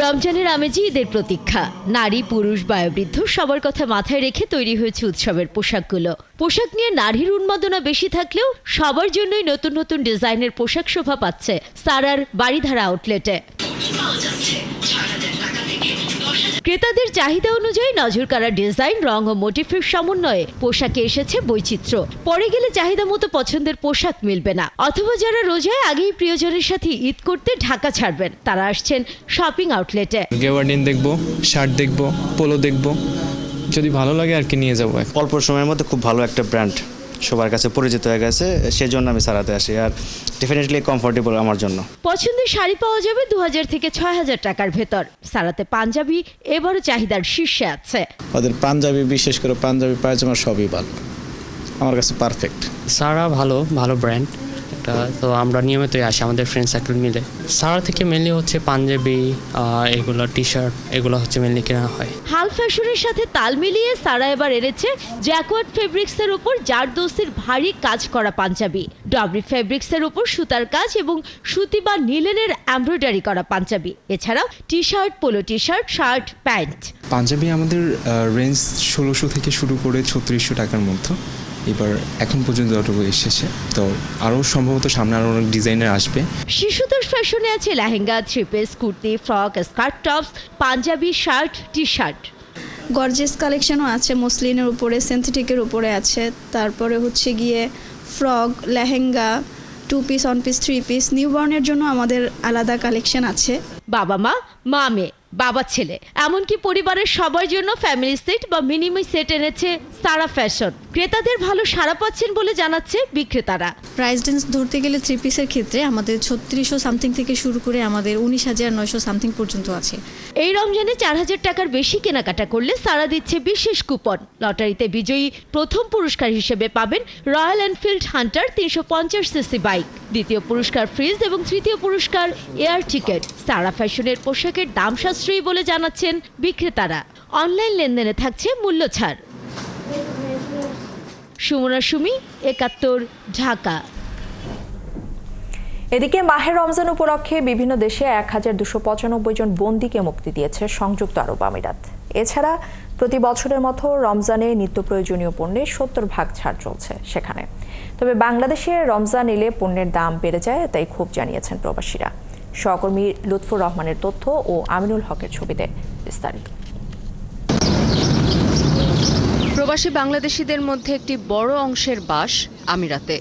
রমজানের আমেজে ঈদের প্রতীক্ষা। নারী, পুরুষ, বয়োবৃদ্ধ সবার কথা মাথায় রেখে তৈরি হয়েছে উৎসবের পোশাকগুলো। পোশাক নিয়ে নারীর উন্মাদনা বেশি থাকলেও সবার জন্যই নতুন নতুন ডিজাইনের পোশাক শোভা পাচ্ছে সারার বাড়িধারা আউটলেটে। ক্রেতাদের চাহিদা অনুযায়ী নজর কাড়া ডিজাইন, রং ও মোটিফের সমন্বয়ে পোশাকে এসেছে বৈচিত্র্য। পরে গেলে চাহিদা মতো পছন্দের পোশাক মিলবে না, অথবা যারা রোজায় আগেই প্রিয়জনের সাথে ঈদ করতে ঢাকা ছাড়বেন, তারা আসছেন শপিং আউটলেটে। গেওয়ার্ডিন দেখবো, শার্ট দেখবো, পোলো দেখবো, যদি ভালো লাগে আর কি নিয়ে যাবো। অল্প সময়ের মধ্যে খুব ভালো একটা ব্র্যান্ড সবার কাছে পরিচিত হয়ে গেছে, সেজন্য আমি সারাতে আসি, আর ডেফিনেটলি কমফোর্টেবল আমার জন্য। পছন্দের শাড়ি পাওয়া যাবে 2000 থেকে 6000 টাকার ভেতর। সারাতে পাঞ্জাবি এবারও চাহিদার শীর্ষে আছে। ওদের পাঞ্জাবি, বিশেষ করে পাঞ্জাবি, পায়জামা সবই ভালো, আমার কাছে পারফেক্ট। সারা ভালো ব্র্যান্ড একটা, তো আমরা নিয়মিতই আসি আমাদের ফ্রেন্ড সার্কেল মিলে। সারা থেকে মেনলি হচ্ছে পাঞ্জাবি, এগুলো টি শার্ট, এগুলো হচ্ছে মেনলি কেনা হয়। হাল ফ্যাশনের সাথে তাল মিলিয়ে সারা এবার এনেছে জ্যাকওয়ার্ড ফেব্রিক্সের উপর জারদৌসির ভারী কাজ করা পাঞ্জাবি, ডবরি ফেব্রিক্সের উপর সুতার কাজ এবং সুতি বা নিলেনের এমব্রয়ডারি করা পাঞ্জাবি, এছাড়াও T shirt, polo T shirt, shirt, pant. Panjabi আমাদের রেঞ্জ 1600 থেকে শুরু করে 3600 টাকার মধ্যে, এবার এখন পর্যন্ত যতটুকু এসেছে, তো আরও সম্ভবত সামনে আরও অনেক ডিজাইনার আসবে। শিশুদের ফ্যাশনে আছে lehenga, three piece, kurti, frock, skirt, tops, Punjabi, shirt, T shirt. Gorgeous কালেকশনও আছে, মসলিনের উপরে, সিনথেটিকের উপরে আছে। তারপরে হচ্ছে গিয়ে frock, lehenga, 2 piece, 1 piece, 3 piece. নিউবর্নের জন্য আমাদের আলাদা কালেকশন আছে। বাবা মা, মা মেয়ে, বাবা ছেলে, এমনকি পরিবারের সবার জন্য ফ্যামিলি সেট বা মিনিমাম সেট এনেছে সারা ফ্যাশন। ক্রেতাদের ভালো সাড়া পাচ্ছেন বলে জানাচ্ছে বিক্রেতারা। প্রাইস রেঞ্জ ধরতে গেলে 3 পিসের ক্ষেত্রে আমাদের 3600 সামথিং থেকে শুরু করে আমাদের 19,900 সামথিং পর্যন্ত আছে। এই রমজানে 4,000 টাকার বেশি কেনাকাটা করলে সারা দিচ্ছে বিশেষ কুপন। লটারিতে বিজয়ী প্রথম পুরস্কার হিসেবে পাবেন royal Enfield Hunter 350 CC bike, দ্বিতীয় পুরস্কার ফ্রিজ এবং তৃতীয় পুরস্কার এয়ার টিকেট। সারা ফ্যাশনের পোশাকের দাম সাশ্রয়ী বলে জানাচ্ছেন বিক্রেতারা। অনলাইন লেনদেনে থাকছে মূল্য ছাড়। সুমনা সুমি, 71, ঢাকা। এদিকে মাহে রমজান উপলক্ষে বিভিন্ন দেশে 1295 জন বন্দীকে মুক্তি দিয়েছে সংযুক্ত আরব আমিরাত। এছাড়া প্রতি বছরের মতো রমজানে নিত্য প্রয়োজনীয় পণ্যে 70% ছাড় চলছে সেখানে। তবে বাংলাদেশে রমজান এলে পণ্যের দাম বেড়ে যায়, তাই ক্ষোভ জানিয়েছেন প্রবাসীরা। সহকর্মী লুৎফুর রহমানের তথ্য ও আমিনুল হকের ছবিতে বিস্তারিত। প্রবাসী বাংলাদেশিদের মধ্যে একটি বড় অংশের বাস আমিরাতে।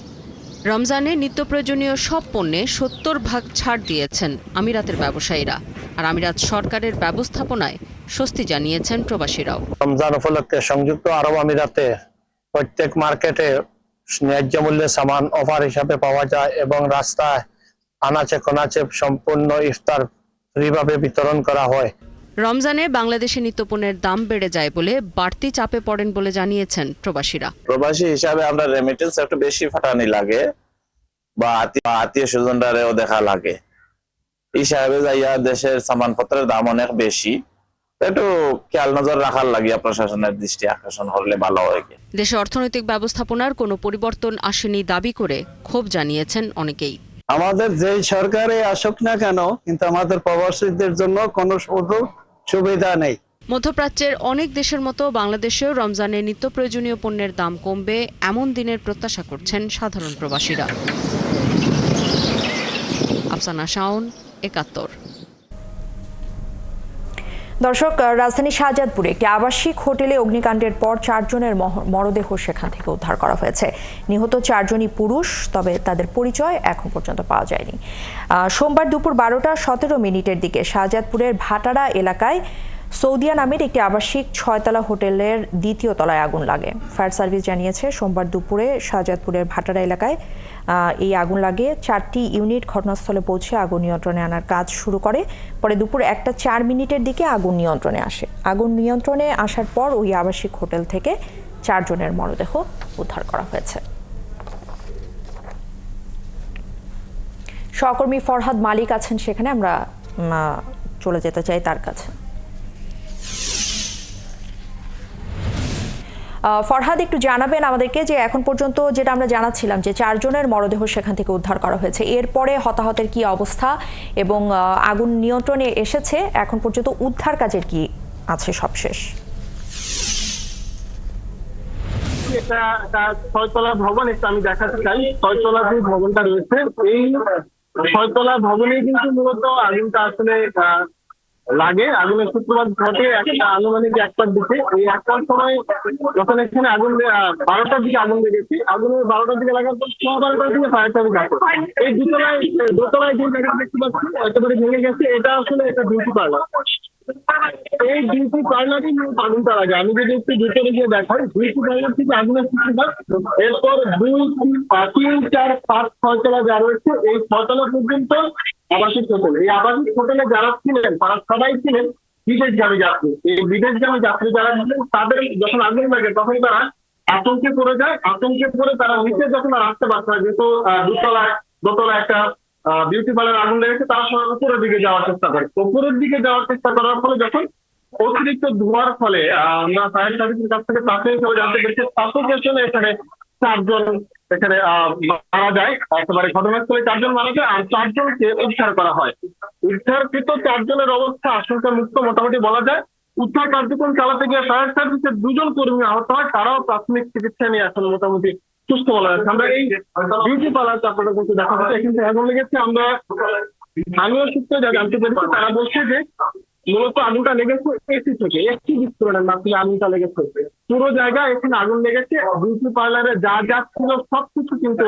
রমজানে নিত্য প্রয়োজনীয় সব পণ্যে 70% ছাড় দিয়েছেন আমিরাতের ব্যবসায়ীরা। আর আমিরাত সরকারের ব্যবস্থাপনায় স্বস্তি জানিয়েছেন প্রবাসীরাও। রমজান উপলক্ষে সংযুক্ত আরব আমিরাতে প্রত্যেক মার্কেটে ন্যায্য মূল্যে সামান অফার হিসাবে পাওয়া যায় এবং রাস্তায় আনাচে কোনাচে সম্পূর্ণ ইফতার ফ্রিভাবে বিতরণ করা হয়। রমজানে বাংলাদেশে নিত্যপণ্যের দাম বেড়ে যায় বলে বাড়তি চাপে পড়েন বলে জানিয়েছেন প্রবাসীরা। প্রবাসী হিসাবে আমরা রেমিটেন্স একটু বেশি ফাটানি লাগে বা আত্মীয় স্বজনরাও দেখা লাগে, এই হিসাবে যাইয়া দেশের সামানপত্রের দাম অনেক বেশি, একটু খেয়াল নজর রাখার লাগিয়া প্রশাসনের দৃষ্টি আকর্ষণ করলে ভালো হয়। দেশে অর্থনৈতিক ব্যবস্থাপনার কোনো পরিবর্তন আসেনি দাবি করে ক্ষোভ জানিয়েছেন অনেকেই। আমাদের যেই সরকারে আসুক না কেন, কিন্তু আমাদের প্রবাসীদের জন্য কোনো সুবিধা নেই। মধ্যপ্রাচ্যের অনেক দেশের মতো বাংলাদেশেও রমজানে নিত্য প্রয়োজনীয় পণ্যের দাম কমবে এমন দিনের প্রত্যাশা করছেন সাধারণ প্রবাসীরা। আফসানা শাওন, 71। দর্শক, রাজধানী শাহজাদপুরে একটি আবাসিক হোটেলে অগ্নিকাণ্ডের পর 4 জনের মরদেহ সেখান থেকে উদ্ধার করা হয়েছে। নিহত 4 জনই পুরুষ, তবে তাদের পরিচয় এখন পর্যন্ত পাওয়া যায়নি। সোমবার দুপুর 12:17 দিকে শাহজাদপুরের ভাটারা এলাকায় সৌদিয়া নামের একটি আবাসিক 6তলা হোটেলের 2য় তলায় আগুন লাগে। ফায়ার সার্ভিস জানিয়েছে সোমবার দুপুরে শাহজাদপুরের ভাটারা এলাকায় এই আগুন লাগে। 4টি ইউনিট ঘটনাস্থলে পৌঁছে আগুন নিয়ন্ত্রণে আনার কাজ শুরু করে। পরে দুপুর 1:04 দিকে আগুন নিয়ন্ত্রণে আসে। আগুন নিয়ন্ত্রণে আসার পর ওই আবাসিক হোটেল থেকে 4 জনের মরদেহ উদ্ধার করা হয়েছে। সহকর্মী ফরহাদ মালিক আছেন সেখানে, আমরা চলে যেতে চাই তার কাছে। ফরহাদ, একটু জানাবেন আমাদেরকে যে এখন পর্যন্ত যেটা আমরা জানাচ্ছিলাম যে 4 জনের মরদেহ সেখান থেকে উদ্ধার করা হয়েছে, এরপরে হতাহতের কি অবস্থা এবং আগুন নিয়ন্ত্রণে এসেছে, এখন পর্যন্ত উদ্ধার কাজের কি আছে সবশেষ? এটা 6তলা ভবন, একটু আমি দেখাতে চাই। 6তলা যে ভবনটা রয়েছে, এই 6তলা ভবনে কিন্তু মূলত আগুনটা আসলে লাগে। আগুনের সূত্রপাত ঘটে একটা আনুমানিক 1টার দিকে। এই 1টার সময় যখন এখানে আগুন 12টার দিকে আগুন লেগেছে, আগুনের 12টার দিকে লাগার পর 12টার দিকে ফায়ার সার্ভিস আসে। এই দোতলায় যে জায়গাটা দেখতে পাচ্ছি একেবারে ভেঙে গেছে, এটা আসলে একটা বিউটি পার্লার। এই বিউটি পার্লারই আগুনটা লাগে। আমি যদি একটু ভিতরে গিয়ে দেখাই, বিউটি পার্লার থেকে আগুনের সূত্রপাত, এরপর 2, 3, 4, 5, 6তলা যা রয়েছে, এই 6তলা পর্যন্ত আবাসিক হোটেল। এই আবাসিক হোটেলে যারা ছিলেন তারা সবাই ছিলেন বিদেশগামী যাত্রী। এই বিদেশগামী যাত্রী যারা ছিলেন তাদের যখন আগুন লাগে তখন তারা আতঙ্কে পড়ে যায়। আতঙ্কে পড়ে তারা নিচে যখন আর আসতে পারছে না, যেহেতু দোতলা একটা বিউটি পার্লার আগুন লেগেছে, তারা সবাই উপরের দিকে যাওয়ার চেষ্টা করে। উপরের দিকে যাওয়ার চেষ্টা করার ফলে যখন অতিরিক্ত ধোঁয়ার ফলে আমরা ফায়ার সার্ভিসের কাছ থেকে প্রাথমিক জানতে পেরেছি সাফোকেশনে এখানে 4 জন এখানে মারা যায়। একেবারে ঘটনাস্থলে 4 জন মারা যায় আর 4 জনকে উদ্ধার করা হয়। উদ্ধারকৃত 4 জনের অবস্থা আশঙ্কা মুক্ত মোটামুটি বলা যায়। উদ্ধার কার্যক্রম চালাতে গিয়ে ফায়ার সার্ভিসের 2 জন কর্মী আহত হয়, তারাও প্রাথমিক চিকিৎসা নিয়ে এখন মোটামুটি সুস্থ বলা যাচ্ছে। আমরা এই বিউটি পার্লারটা আপনাদের কাছে দেখা যাচ্ছে, এখান থেকে আগুন লেগেছে। আমরা স্থানীয় সূত্রে যা জানতে পেরেছি তারা বলছে যে মূলত আগুনটা লেগেছে এসি থেকে, একটি বিস্ফোরণের মাধ্যমে আগুনটা লেগেছে। পুরো জায়গায় এখানে আগুন লেগেছে, বিউটি পার্লারে যা যা ছিল সবকিছু কিন্তু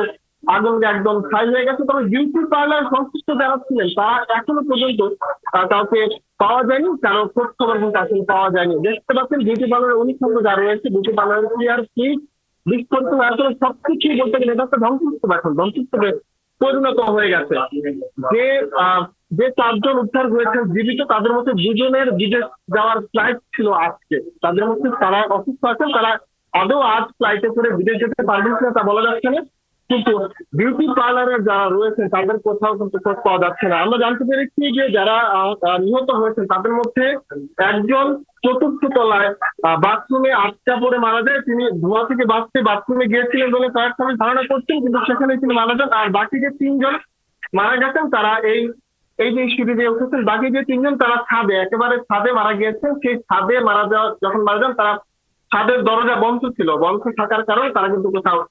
আগুন একদম ছাই হয়ে গেছে। তবে বিউটি পার্লার সংশ্লিষ্ট যারা ছিলেন তারা এখনো পর্যন্ত কাউকে পাওয়া যায়নি, কারো খোঁজ খবর কিন্তু আসলে পাওয়া যায়নি। দেখতে পাচ্ছেন বিউটি পার্লারের অনুষঙ্গ যা রয়েছে, বিউটি পার্লারের চেয়ার ফ্রিজ বিস্ফোরিত আসলে সবকিছুই বলতে গেলে এটা একটা ধ্বংসস্তূপ, এখন ধ্বংসস্তূপে পরিণত হয়ে গেছে। যে 4 জন উদ্ধার হয়েছেন জীবিত, তাদের মধ্যে 2 জনের বিদেশ যাওয়ার ফ্লাইট ছিল আজকে। তাদের মধ্যে তারা অসুস্থ আছেন, তারা আদৌ আজ ফ্লাইটে করে বিদেশ যেতে পারবেন কিনা তা বলা যাচ্ছে না। কিন্তু বিউটি পার্লারের যারা রয়েছেন তাদের কোথাও কিন্তু খোঁজ পাওয়া যাচ্ছে না। আমরা জানতে পেরেছি যে যারা নিহত হয়েছেন তাদের মধ্যে একজন 4র্থ তলায় বাথরুমে আটকা পড়ে মারা যায়। তিনি ধোঁয়া থেকে বাঁচতে বাথরুমে গিয়েছিলেন বলে ফায়ার সার্ভিস ধারণা করছেন, কিন্তু সেখানে তিনি মারা যান। আর বাকি যে 3 জন মারা গেছেন তারা এই যে সিঁড়ি দিয়ে উঠেছেন, বাকি যে 3 জন তারা ছাদে, একেবারে ছাদে মারা গিয়েছেন। সেই ছাদে মারা যাওয়া যখন মারা যান তারা ছাদের দরজা বন্ধ ছিল, বন্ধ থাকার কারণে তারা কিন্তু কোথাও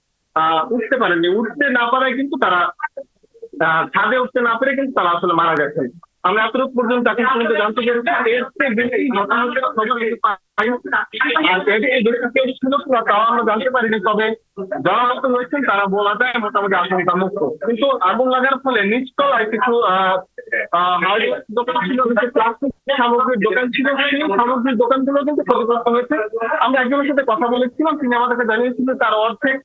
উঠতে পারেননি। উঠতে না পারায় কিন্তু তারা ছাদে উঠতে না পেরে কিন্তু তারা আসলে মারা গেছেন। আমরা এতটুকু পর্যন্ত এখন পর্যন্ত জানতে পেরেছি। এর চেয়ে বেশি ছিল তাও আমরা জানতে পারিনি। তবে যারা আহত হয়েছেন তারা বলা যায় মোটামুটি আশঙ্কা মুক্ত। কিন্তু আগুন লাগার ফলে নিচতলায় কিছু দোকান ছিল, প্লাস্টিক সামগ্রীর দোকান ছিল, সেই সামগ্রীর দোকানগুলো কিন্তু ক্ষতিগ্রস্ত হয়েছে। আমরা একজনের সাথে কথা বলেছিলাম, তিনি আমাদেরকে জানিয়েছিলেন তার অর্ধেক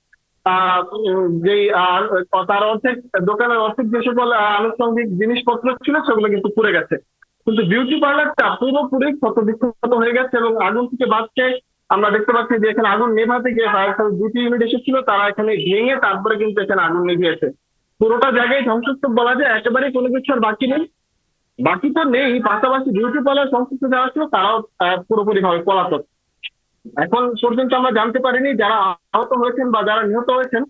দোকানের অর্ধেক যে সকল আনুষঙ্গিক জিনিসপত্র ছিল সেগুলো কিন্তু পুড়ে গেছে। কিন্তু বিউটি পার্লারটা পুরোপুরি ক্ষতবিক্ষত হয়ে গেছে এবং আগুন থেকে বাঁচতে আমরা দেখতে পাচ্ছি যে এখানে আগুন নেভাতে গিয়ে ফায়ার সার্ভিস 2টি ইউনিট এসেছিল, তারা এখানে ভেঙে তারপরে কিন্তু এখানে আগুন নিভিয়েছে। পুরোটা জায়গায় ধ্বংসস্তূপ বলা যায়, একেবারে কোনো কিছু আর বাকি নেই। বাকি তো নেই, পাশাপাশি বিউটি পার্লার সংশ্লিষ্ট যারা ছিল তারাও পুরোপুরি ভাবে পলাতক। এখন পর্যন্ত আমরা জানতে পারিনি যারা আহত হয়েছেন বা যারা নিহত হয়েছেন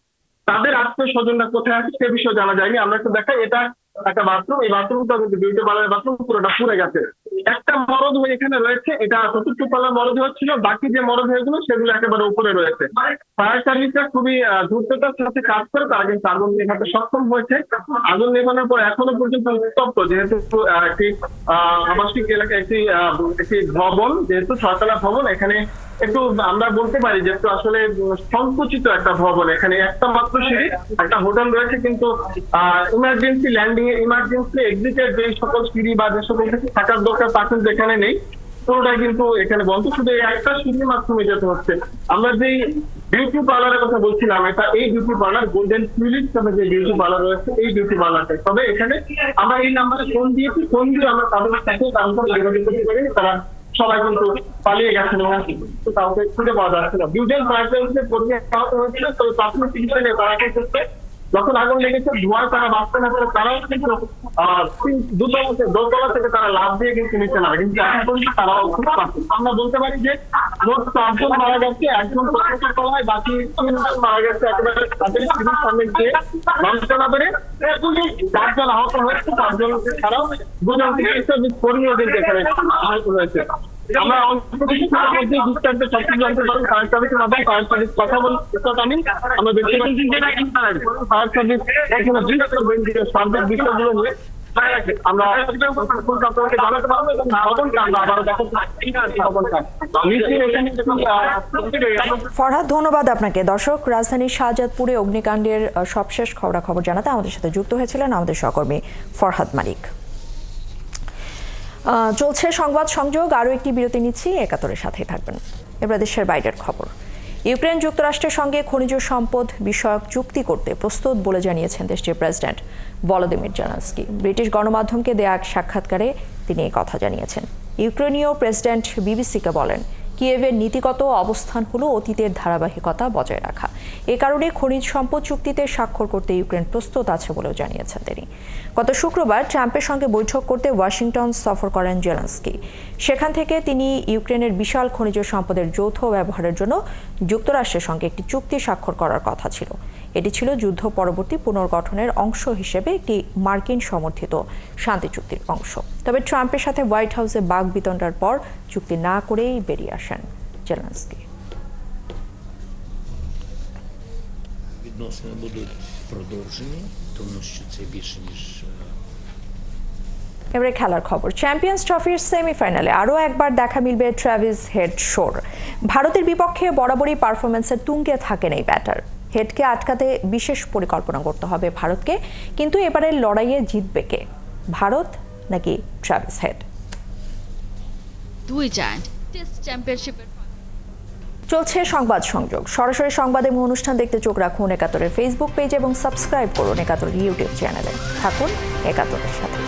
তাদের আত্মীয় স্বজনরা কোথায় আছে সে বিষয়ে জানা যায়নি। আমরা একটু দেখাই, এটা একটা বাথরুম, এই বাথরুমটা কিন্তু বিউটি পার্লারের বাথরুম পুরোটা পুড়ে গেছে। একটা মরদেহ এখানে রয়েছে, এটা 4র্থ তলার মরদেহ ছিল, বাকি যে মরদেহগুলো সেগুলো একেবারে উপরে রয়েছে। ফায়ার সার্ভিসরা খুবই দ্রুততার সাথে কাজ করে তারা কিন্তু আগুন নেভাতে সক্ষম হয়েছে। আগুন নেভানোর পর এখনো পর্যন্ত উত্তপ্ত, যেহেতু একটি আবাসিক এলাকা, একটি ভবন, যেহেতু 6 তলা ভবন, এখানে একটু আমরা বলতে পারি যে একটু আসলে সংকুচিত একটা ভবন। এখানে একটা মাত্র সিঁড়ি, একটা হোটেল রয়েছে, কিন্তু ইমার্জেন্সি ল্যান্ডিং এ, ইমার্জেন্সি এক্সিটের যে সকল সিঁড়ি বা যে সকল থাকার দরকার তা কিন্তু এখানে নেই, পুরোটাই কিন্তু এখানে বন্ধ। শুধু একটা সিঁড়ির মাধ্যমে যেতে হচ্ছে। আমরা যেই বিউটি পার্লারের কথা বলছিলাম, এটা এই বিউটি পার্লার গোল্ডেন টিউলিপ নামে যে বিউটি পার্লার রয়েছে, এই বিউটি পার্লারটা। তবে এখানে আমরা এই নাম্বারে ফোন দিয়েছি, ফোন দিয়ে আমরা তাদের সাথে তারা সবাই কিন্তু পালিয়ে গেছেন এবং কাউকে খুঁজে পাওয়া যাচ্ছে না। দুজন ফায়ার সার্ভিসের কর্মী আহত হয়েছিল, তবে প্রাথমিক চিকিৎসা নিয়ে তারা করছে। যখন আগুন লেগেছে ধোঁয়ায় তারা বাঁচতে না পারে, তারাও কিন্তু দোতলা থেকে তারা লাভ দিয়ে কিন্তু নিচে নামে, কিন্তু এখন পর্যন্ত তারাও আমরা বলতে পারি যে মোট 4 জন মারা গেছে, একজন তলায়, বাকি 3 জন মারা গেছে একেবারে তাদের সিঁড়ির সামনে গিয়ে নামতে না পেরে। 4 জন আহত হয়েছে, 4 জন ছাড়াও 2 জন চিকিৎসা কর্মীও কিন্তু এখানে আহত হয়েছে। আমরা বিস্তারিত সবকিছু জানতে পারবো ফায়ার সার্ভিসের মাধ্যমে। ফায়ার সার্ভিস কথা বলি আমরা দেখতে পাচ্ছি ফায়ার সার্ভিস এখানে সার্বিক বিষয়গুলো নিয়ে আমরা জানাতে পারবো এবং ফরহাদ, ধন্যবাদ আপনাকে। দর্শক, রাজধানীর শাহজাদপুরে অগ্নিকাণ্ডের সবশেষ খবরাখবর জানাতে আমাদের সাথে যুক্ত হয়েছিলেন আমাদের সহকর্মী ফরহাদ মালিক। চলছে সংবাদ সংযোগ, আরও একটি বিরতি নিচ্ছি, 71-এর সাথেই থাকবেন। এবার দেশের বাইরের খবর। ইউক্রেন যুক্তরাষ্ট্রের সঙ্গে খনিজ সম্পদ বিষয়ক চুক্তি করতে প্রস্তুত বলে জানিয়েছেন দেশটির প্রেসিডেন্ট ভলোদিমির জেলেনস্কি। ব্রিটিশ গণমাধ্যমকে দেয়া এক সাক্ষাৎকারে তিনি এই কথা জানিয়েছেন। ইউক্রেনীয় প্রেসিডেন্ট বিবিসিকে বলেন, কিয়েভের নীতিগত অবস্থান হলো অতীতের ধারাবাহিকতা বজায় রাখা। এ কারণে খনিজ সম্পদ চুক্তিতে স্বাক্ষর করতে ইউক্রেন প্রস্তুত আছে বলেও জানিয়েছেন তিনি। গত শুক্রবার ট্রাম্পের সঙ্গে বৈঠক করতে ওয়াশিংটন সফর করেন জেলেনস্কি। সেখান থেকে তিনি ইউক্রেনের বিশাল খনিজ সম্পদের যৌথ ব্যবহারের জন্য যুক্তরাষ্ট্রের সঙ্গে একটি চুক্তি স্বাক্ষর করার কথা ছিল। এটি ছিল যুদ্ধ পরবর্তী পুনর্গঠনের অংশ হিসেবে একটি মার্কিন সমর্থিত শান্তি চুক্তির অংশ। তবে ট্রাম্পের সাথে হোয়াইট হাউসে বাকবিতণ্ডার পর চুক্তি না করেই বেরিয়ে আসেন জেলেনস্কি। Відносини будуть продовжені, тому що це більше ніж এবারে খেলার খবর। চ্যাম্পিয়ন্স ট্রফির সেমিফাইনালে আরও একবার দেখা মিলবে ট্র্যাভিস হেড শোর। ভারতের বিপক্ষে বরাবরই পারফরমেন্সের তুঙ্গে থাকেন এই ব্যাটার। হেডকে আটকাতে বিশেষ পরিকল্পনা করতে হবে ভারতকে, কিন্তু এবারের লড়াইয়ে জিতবে কে, ভারত নাকি ট্র্যাভিস হেড? দুই জায়ান্ট টেস্ট চ্যাম্পিয়নশিপের চলছে সংবাদ সংযোগ। সরাসরি সংবাদ এবং অনুষ্ঠান দেখতে চোখ রাখুন একাত্তরের ফেসবুক পেজ এবং সাবস্ক্রাইব করুন একাত্তর ইউটিউব চ্যানেলে। থাকুন একাত্তরের সাথে।